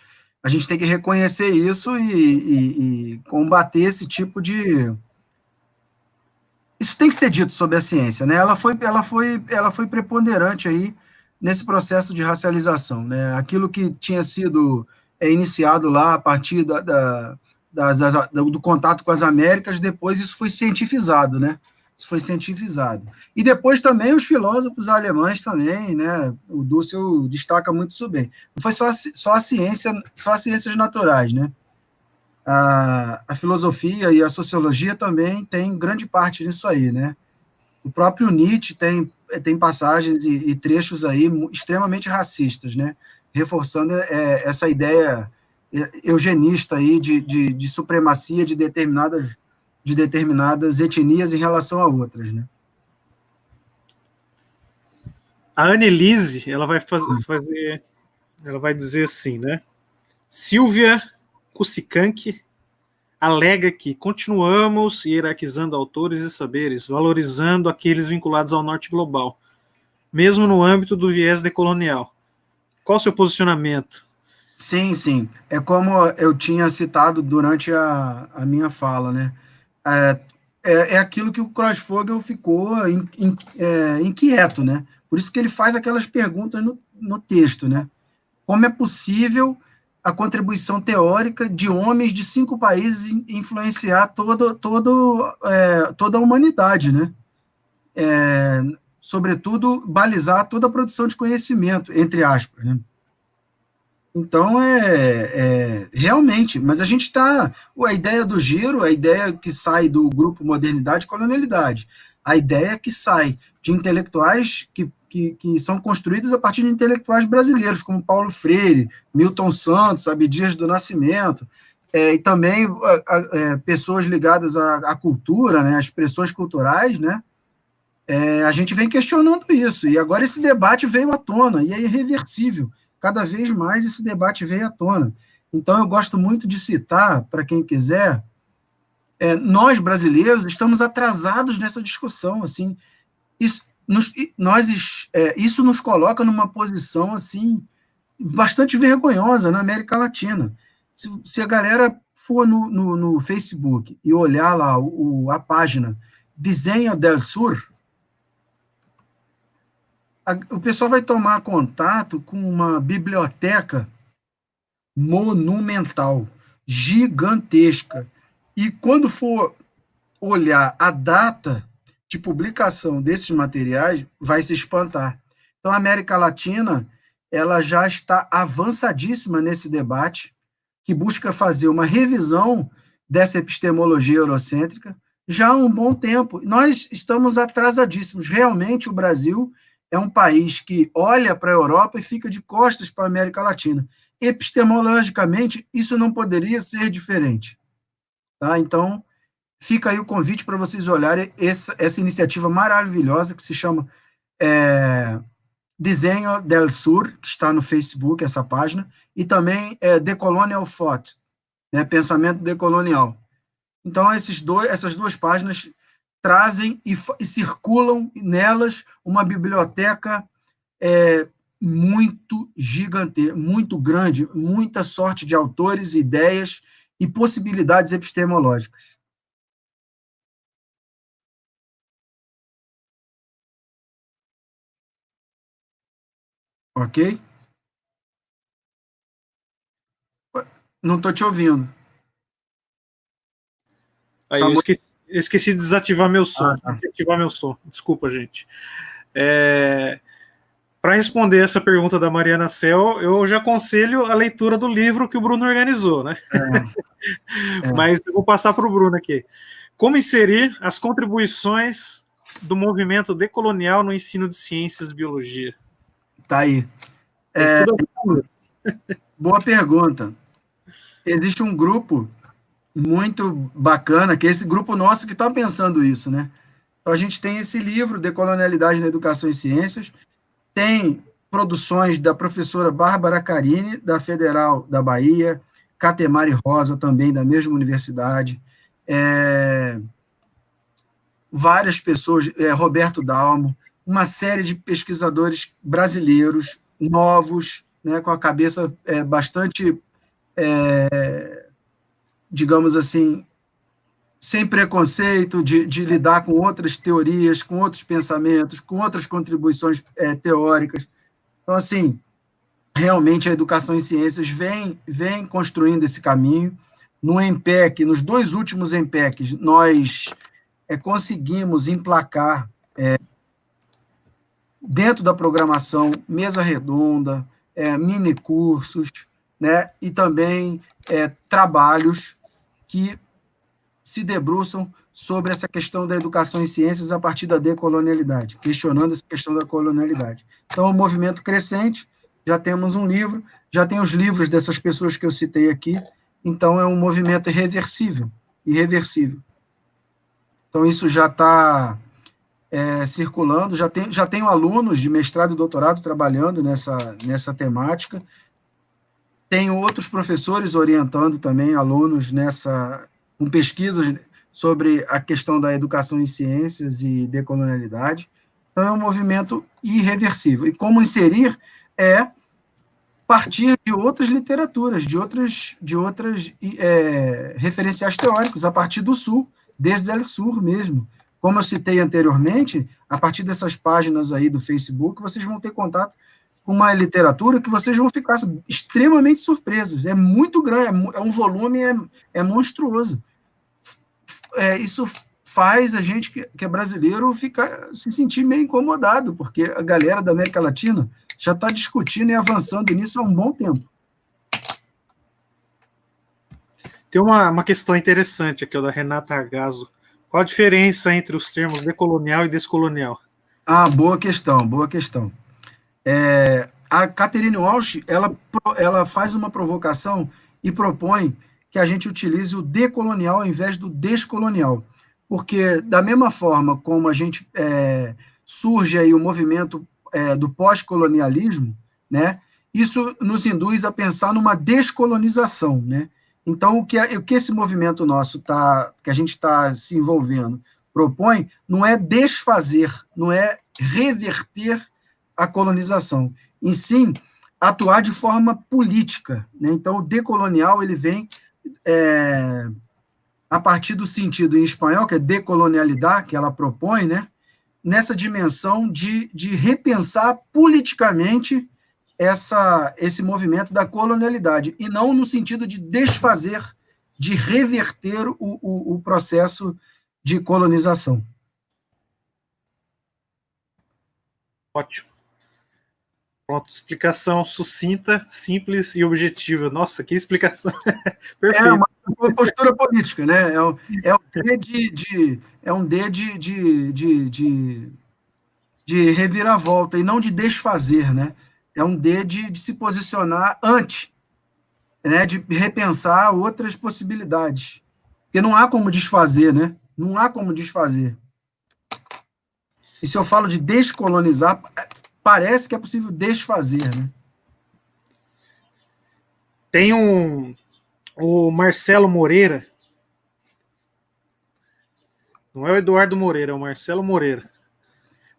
a gente tem que reconhecer isso e combater esse tipo de... Isso tem que ser dito sobre a ciência, né? Ela foi preponderante aí nesse processo de racialização, né? Aquilo que tinha sido iniciado lá a partir do contato com as Américas, depois isso foi cientificado, né? Isso foi cientificado. E depois também os filósofos alemães também, né? O Dussel destaca muito isso bem. Não foi só a ciência, só as ciências naturais, né? A filosofia e a sociologia também tem grande parte nisso aí, né? O próprio Nietzsche tem passagens e trechos aí extremamente racistas, né? Reforçando essa ideia eugenista aí de supremacia de determinadas etnias em relação a outras, né? A Annelise, ela vai ela vai dizer assim, né? Silvia Kusikank alega que continuamos hierarquizando autores e saberes, valorizando aqueles vinculados ao norte global, mesmo no âmbito do viés decolonial. Qual o seu posicionamento? Sim, sim. É como eu tinha citado durante a minha fala, né? É aquilo que o Crossfogel ficou inquieto, né? Por isso que ele faz aquelas perguntas no texto, né? Como é possível a contribuição teórica de homens de 5 países influenciar toda a humanidade, né? Sobretudo, balizar toda a produção de conhecimento, entre aspas, né? Então, realmente, mas a gente está. A ideia do giro, a ideia que sai do grupo Modernidade e Colonialidade, a ideia que sai de intelectuais que são construídos a partir de intelectuais brasileiros, como Paulo Freire, Milton Santos, Abdias do Nascimento, e também pessoas ligadas à cultura, né, às expressões culturais, né? A gente vem questionando isso, e agora esse debate veio à tona, e é irreversível. Cada vez mais esse debate veio à tona. Então, eu gosto muito de citar, para quem quiser, nós, brasileiros, estamos atrasados nessa discussão. Assim, isso nos coloca numa posição assim, bastante vergonhosa na América Latina. Se a galera for no Facebook e olhar lá a página Desenho del Sur, o pessoal vai tomar contato com uma biblioteca monumental, gigantesca. E quando for olhar a data de publicação desses materiais, vai se espantar. Então, a América Latina, ela já está avançadíssima nesse debate, que busca fazer uma revisão dessa epistemologia eurocêntrica já há um bom tempo. Nós estamos atrasadíssimos. Realmente, o Brasil é um país que olha para a Europa e fica de costas para a América Latina. Epistemologicamente, isso não poderia ser diferente. Tá? Então, fica aí o convite para vocês olharem essa iniciativa maravilhosa que se chama Desenho del Sur, que está no Facebook, essa página, e também Decolonial Thought, né, Pensamento Decolonial. Então, essas duas páginas trazem e circulam nelas uma biblioteca muito gigante, muito grande, muita sorte de autores, ideias e possibilidades epistemológicas. Ok? Não estou te ouvindo. Aí, eu esqueci de desativar meu som. Ativar meu som. Desculpa, gente. Para responder essa pergunta da Mariana Cel, eu já aconselho a leitura do livro que o Bruno organizou, né? Mas eu vou passar para o Bruno aqui. Como inserir as contribuições do movimento decolonial no ensino de ciências e biologia? Tá aí. Boa pergunta. Existe um grupo muito bacana, que é esse grupo nosso que está pensando isso, né? Então, a gente tem esse livro, Decolonialidade na Educação e Ciências, tem produções da professora Bárbara Carini, da Federal da Bahia, Catemari Rosa, também da mesma universidade, várias pessoas, Roberto Dalmo, uma série de pesquisadores brasileiros, novos, né, com a cabeça bastante, digamos assim, sem preconceito de lidar com outras teorias, com outros pensamentos, com outras contribuições teóricas. Então, assim, realmente a educação em ciências vem construindo esse caminho. no MPEC, nos 2 últimos MPECs, nós conseguimos emplacar, dentro da programação, mesa redonda, mini cursos, né, e também trabalhos que se debruçam sobre essa questão da educação em ciências a partir da decolonialidade, questionando essa questão da colonialidade. Então, é um movimento crescente, já temos um livro, já tem os livros dessas pessoas que eu citei aqui, então é um movimento irreversível. Então, isso já está circulando, já tenho alunos de mestrado e doutorado trabalhando nessa temática, tenho outros professores orientando também alunos com pesquisas sobre a questão da educação em ciências e decolonialidade. Então, é um movimento irreversível. E como inserir partir de outras literaturas, de outras referenciais teóricos, a partir do Sul, desde o Sur mesmo. Como eu citei anteriormente, a partir dessas páginas aí do Facebook, vocês vão ter contato com uma literatura que vocês vão ficar extremamente surpresos. É muito grande, é um volume monstruoso. Isso faz a gente que é brasileiro se sentir meio incomodado, porque a galera da América Latina já está discutindo e avançando nisso há um bom tempo. Tem uma questão interessante aqui, da Renata Argazo. Qual a diferença entre os termos decolonial e descolonial? Boa questão. A Catherine Walsh, ela faz uma provocação e propõe que a gente utilize o decolonial ao invés do descolonial, porque da mesma forma como a gente surge aí o movimento do pós-colonialismo, né, isso nos induz a pensar numa descolonização, né? Então, o que esse movimento nosso que a gente está se envolvendo propõe não é desfazer, não é reverter a colonização, em sim atuar de forma política, né? Então, o decolonial ele vem a partir do sentido em espanhol, que é decolonialidade, que ela propõe, né? Nessa dimensão de repensar politicamente esse movimento da colonialidade, e não no sentido de desfazer, de reverter o processo de colonização. Ótimo. Pronto, explicação sucinta, simples e objetiva. Nossa, que explicação. Perfeito. Uma postura política, né? É um D de reviravolta, e não de desfazer, né? É um D de se posicionar antes, né? De repensar outras possibilidades. Porque não há como desfazer, né? Não há como desfazer. E se eu falo de descolonizar, parece que é possível desfazer, né? Tem o Marcelo Moreira. Não é o Eduardo Moreira, é o Marcelo Moreira.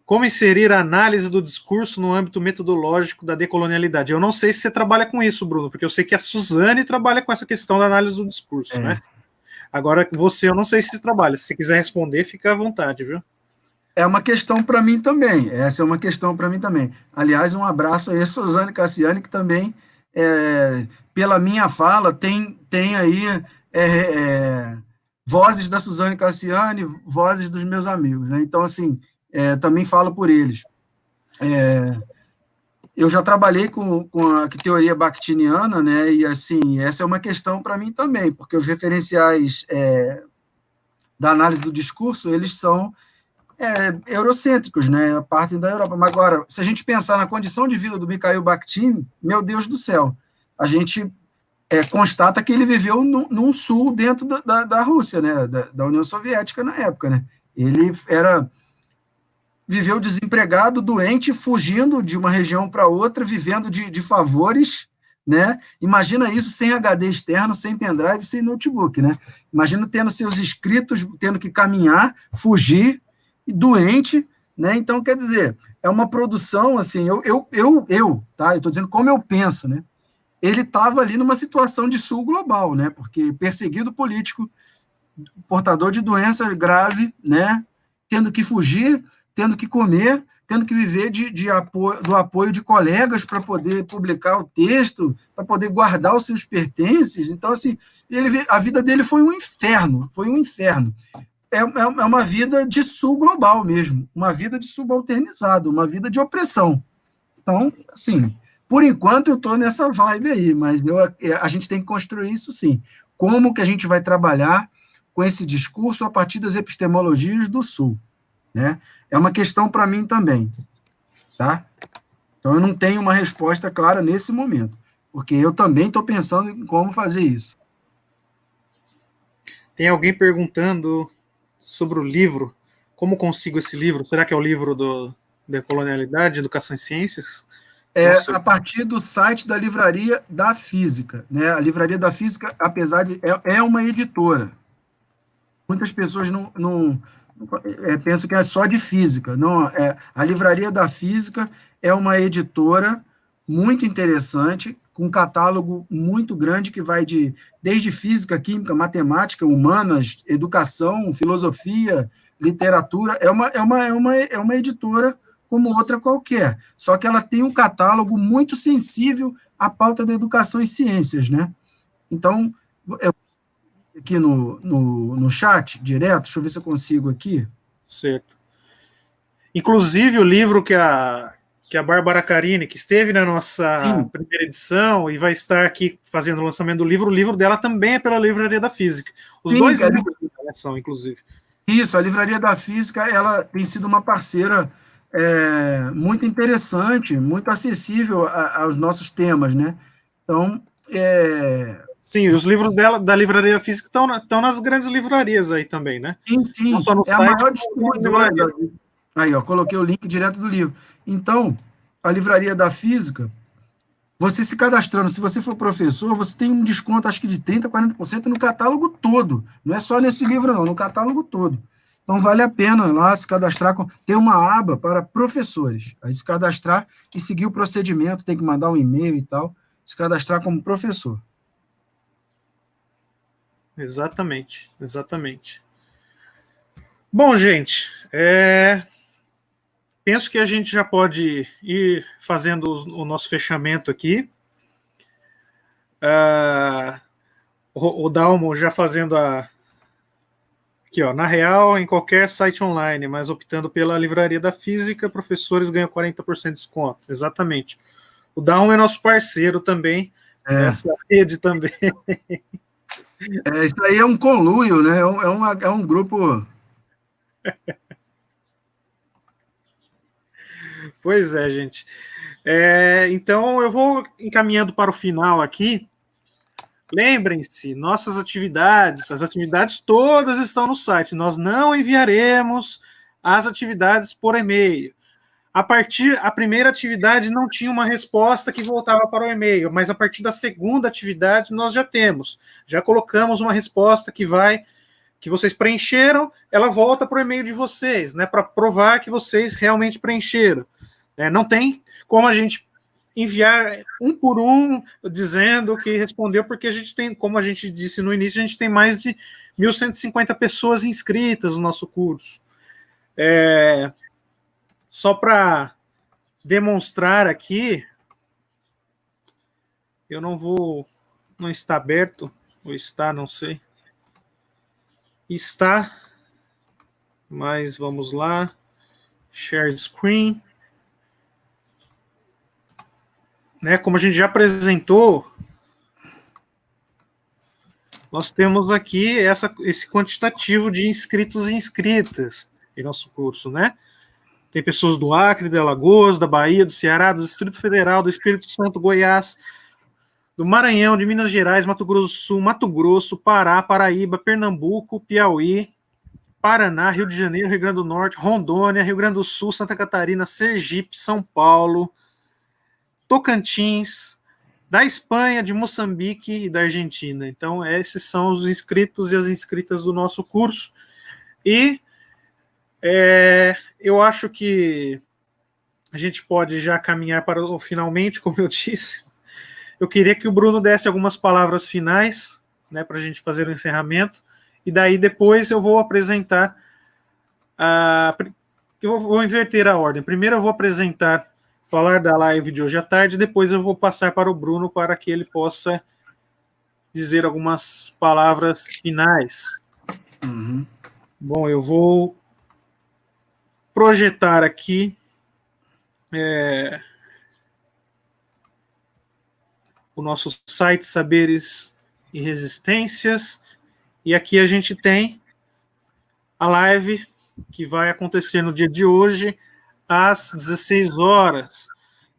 Como inserir a análise do discurso no âmbito metodológico da decolonialidade? Eu não sei se você trabalha com isso, Bruno, porque eu sei que a Suzane trabalha com essa questão da análise do discurso, né? Agora, você, eu não sei se você trabalha. Se você quiser responder, fica à vontade, viu? É uma questão para mim também. Essa é uma questão para mim também. Aliás, um abraço aí a Suzane Cassiani, que também, pela minha fala, tem aí vozes da Suzane Cassiani, vozes dos meus amigos, né? Então, assim, também falo por eles. Eu já trabalhei com a teoria bakhtiniana, né? E, assim, essa é uma questão para mim também, porque os referenciais da análise do discurso, eles são eurocêntricos, né? Partem da Europa. Mas agora, se a gente pensar na condição de vida do Mikhail Bakhtin, meu Deus do céu, a gente constata que ele viveu num sul dentro da Rússia, né? Da União Soviética na época, né? Ele viveu desempregado, doente, fugindo de uma região para outra, vivendo de favores, né? Imagina isso sem HD externo, sem pendrive, sem notebook, né? Imagina tendo seus escritos, tendo que caminhar, fugir, doente, né? Então, quer dizer, é uma produção, assim, tá? Eu estou dizendo como eu penso, né? Ele estava ali numa situação de sul global, né? Porque perseguido político, portador de doença grave, né? Tendo que fugir, tendo que comer, tendo que viver do apoio de colegas para poder publicar o texto, para poder guardar os seus pertences. Então, assim, a vida dele foi um inferno, foi um inferno. É uma vida de sul global mesmo, uma vida de subalternizado, uma vida de opressão. Então, assim, por enquanto eu estou nessa vibe aí, mas a gente tem que construir isso sim. Como que a gente vai trabalhar com esse discurso a partir das epistemologias do Sul, né? É uma questão para mim também, tá? Então eu não tenho uma resposta clara nesse momento, porque eu também estou pensando em como fazer isso. Tem alguém perguntando sobre o livro, como consigo esse livro? Será que é o livro da Decolonialidade, Educação e Ciências? A partir do site da Livraria da Física, né? A Livraria da Física, apesar de... é uma editora. Muitas pessoas não pensam que é só de física. Não, a Livraria da Física é uma editora muito interessante, com um catálogo muito grande que vai desde física, química, matemática, humanas, educação, filosofia, literatura. É uma editora como outra qualquer, só que ela tem um catálogo muito sensível à pauta da educação e ciências, né? Então, aqui no chat, direto, deixa eu ver se eu consigo aqui. Certo. Inclusive, o livro que a Bárbara Carini, que esteve na nossa primeira edição e vai estar aqui fazendo o lançamento do livro, o livro dela também é pela Livraria da Física. Os dois livros são, inclusive. Isso, a Livraria da Física, ela tem sido uma parceira muito interessante, muito acessível aos nossos temas, né? Então, Sim, os livros da Livraria Física estão nas grandes livrarias aí também, né? Sim. Não só no a site, maior distribuidora. Aí, ó, coloquei o link direto do livro. Então, a Livraria da Física, você se cadastrando, se você for professor, você tem um desconto, acho que de 30%, 40% no catálogo todo. Não é só nesse livro, não, no catálogo todo. Então, vale a pena lá se cadastrar. Tem uma aba para professores. Aí, se cadastrar e seguir o procedimento, tem que mandar um e-mail e tal, se cadastrar como professor. Exatamente. Bom, gente, penso que a gente já pode ir fazendo o nosso fechamento aqui. O Dalmo já fazendo aqui, ó, na real, em qualquer site online, mas optando pela Livraria da Física, professores ganham 40% de desconto. Exatamente. O Dalmo é nosso parceiro também, nessa rede também. Isso aí é um conluio, né? É um grupo... Pois é, gente. Então, eu vou encaminhando para o final aqui. Lembrem-se, nossas atividades, as atividades todas estão no site. Nós não enviaremos as atividades por e-mail. A primeira atividade não tinha uma resposta que voltava para o e-mail, mas a partir da segunda atividade nós já temos. Já colocamos uma resposta que vocês preencheram, ela volta para o e-mail de vocês, né, para provar que vocês realmente preencheram. Não tem como a gente enviar um por um dizendo que respondeu, porque a gente tem, como a gente disse no início, a gente tem mais de 1.150 pessoas inscritas no nosso curso. Só para demonstrar aqui, não está aberto, ou está, não sei. Está, mas vamos lá, share screen. Como a gente já apresentou, nós temos aqui esse quantitativo de inscritos e inscritas em nosso curso, né? Tem pessoas do Acre, de Alagoas, da Bahia, do Ceará, do Distrito Federal, do Espírito Santo, Goiás, do Maranhão, de Minas Gerais, Mato Grosso do Sul, Mato Grosso, Pará, Paraíba, Pernambuco, Piauí, Paraná, Rio de Janeiro, Rio Grande do Norte, Rondônia, Rio Grande do Sul, Santa Catarina, Sergipe, São Paulo, Tocantins, da Espanha, de Moçambique e da Argentina. Então, esses são os inscritos e as inscritas do nosso curso. E eu acho que a gente pode já caminhar para o finalmente, como eu disse. Eu queria que o Bruno desse algumas palavras finais, né, para a gente fazer o encerramento, e daí depois eu vou apresentar eu vou inverter a ordem. Primeiro eu vou falar da live de hoje à tarde, depois eu vou passar para o Bruno para que ele possa dizer algumas palavras finais. Uhum. Bom, eu vou projetar aqui o nosso site Saberes e Resistências, e aqui a gente tem a live que vai acontecer no dia de hoje, às 16 horas,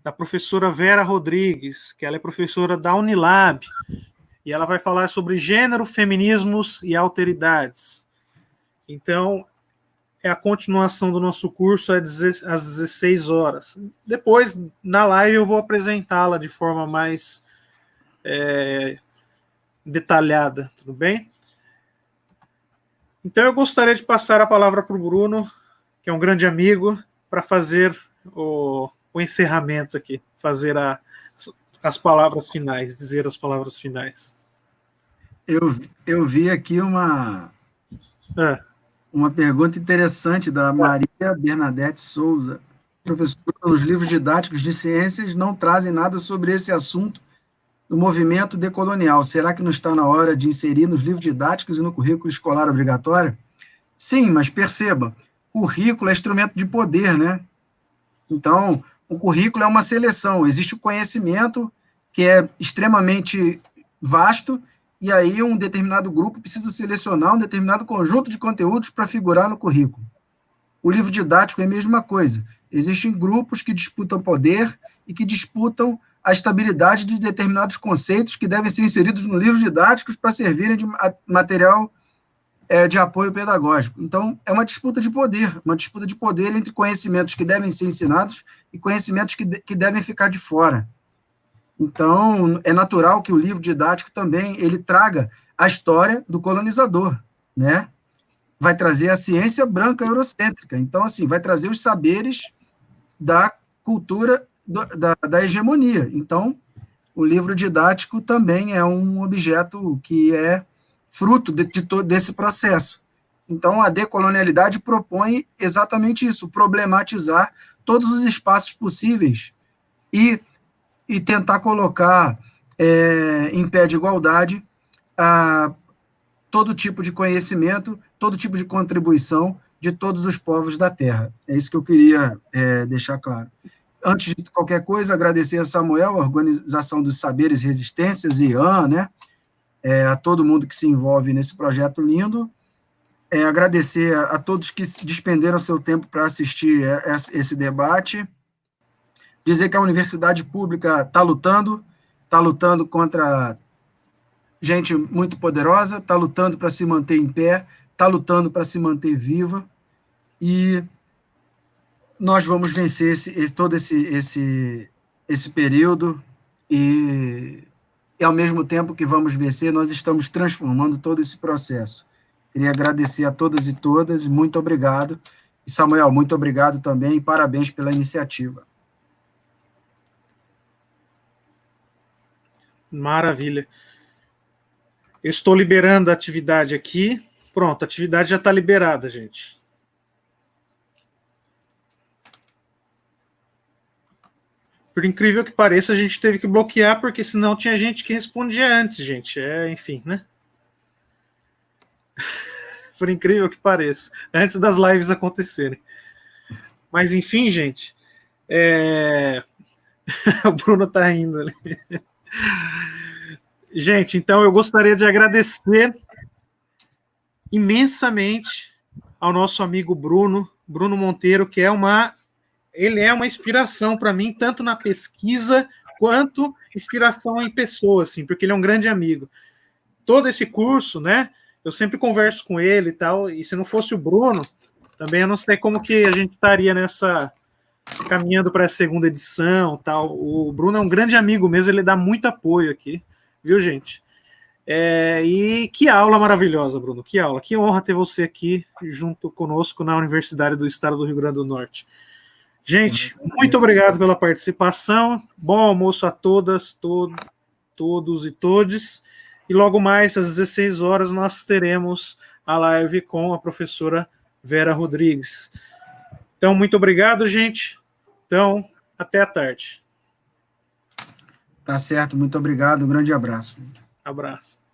da professora Vera Rodrigues, que ela é professora da Unilab, e ela vai falar sobre gênero, feminismos e alteridades. Então, é a continuação do nosso curso às 16 horas. Depois, na live, eu vou apresentá-la de forma mais detalhada, tudo bem? Então, eu gostaria de passar a palavra para o Bruno, que é um grande amigo, para fazer o encerramento aqui, fazer as palavras finais, dizer as palavras finais. Eu vi aqui uma pergunta interessante da Maria Bernadette Souza. Professora, os livros didáticos de ciências não trazem nada sobre esse assunto do movimento decolonial. Será que não está na hora de inserir nos livros didáticos e no currículo escolar obrigatório? Sim, mas perceba, currículo é instrumento de poder, né? Então, o currículo é uma seleção. Existe o conhecimento, que é extremamente vasto, e aí um determinado grupo precisa selecionar um determinado conjunto de conteúdos para figurar no currículo. O livro didático é a mesma coisa. Existem grupos que disputam poder e que disputam a estabilidade de determinados conceitos que devem ser inseridos no livro didático para servirem de material de apoio pedagógico. Então, é uma disputa de poder entre conhecimentos que devem ser ensinados e conhecimentos que devem ficar de fora. Então, é natural que o livro didático também ele traga a história do colonizador, né? Vai trazer a ciência branca eurocêntrica. Então, assim, vai trazer os saberes da cultura da hegemonia. Então, o livro didático também é um objeto que é fruto desse processo. Então, a decolonialidade propõe exatamente isso, problematizar todos os espaços possíveis e tentar colocar em pé de igualdade todo tipo de conhecimento, todo tipo de contribuição de todos os povos da Terra. É isso que eu queria deixar claro. Antes de qualquer coisa, agradecer a Samuel, a Organização dos Saberes e Resistências, IAN, né? A todo mundo que se envolve nesse projeto lindo. Agradecer a todos que despenderam seu tempo para assistir esse debate. Dizer que a universidade pública está lutando contra gente muito poderosa, está lutando para se manter em pé, está lutando para se manter viva, e nós vamos vencer todo esse período, e ao mesmo tempo que vamos vencer, nós estamos transformando todo esse processo. Queria agradecer a todas e todas, muito obrigado. E Samuel, muito obrigado também, e parabéns pela iniciativa. Maravilha. Eu estou liberando a atividade aqui. Pronto, a atividade já está liberada, gente. Por incrível que pareça, a gente teve que bloquear, porque senão tinha gente que respondia antes, gente. Enfim, né? Por incrível que pareça. Antes das lives acontecerem. Mas, enfim, gente. O Bruno está rindo ali. Gente, então eu gostaria de agradecer imensamente ao nosso amigo Bruno Monteiro, que ele é uma inspiração para mim, tanto na pesquisa quanto inspiração em pessoa, assim, porque ele é um grande amigo. Todo esse curso, né, eu sempre converso com ele e tal, e se não fosse o Bruno, também eu não sei como que a gente estaria caminhando para a segunda edição, tal. O Bruno é um grande amigo mesmo, ele dá muito apoio aqui, viu, gente? E que aula maravilhosa, Bruno, que aula, que honra ter você aqui junto conosco na Universidade do Estado do Rio Grande do Norte. Gente, muito obrigado pela participação, bom almoço a todas, todos e todes, e logo mais às 16 horas nós teremos a live com a professora Vera Rodrigues. Então, muito obrigado, gente. Então, até a tarde. Tá certo, muito obrigado, um grande abraço. Abraço.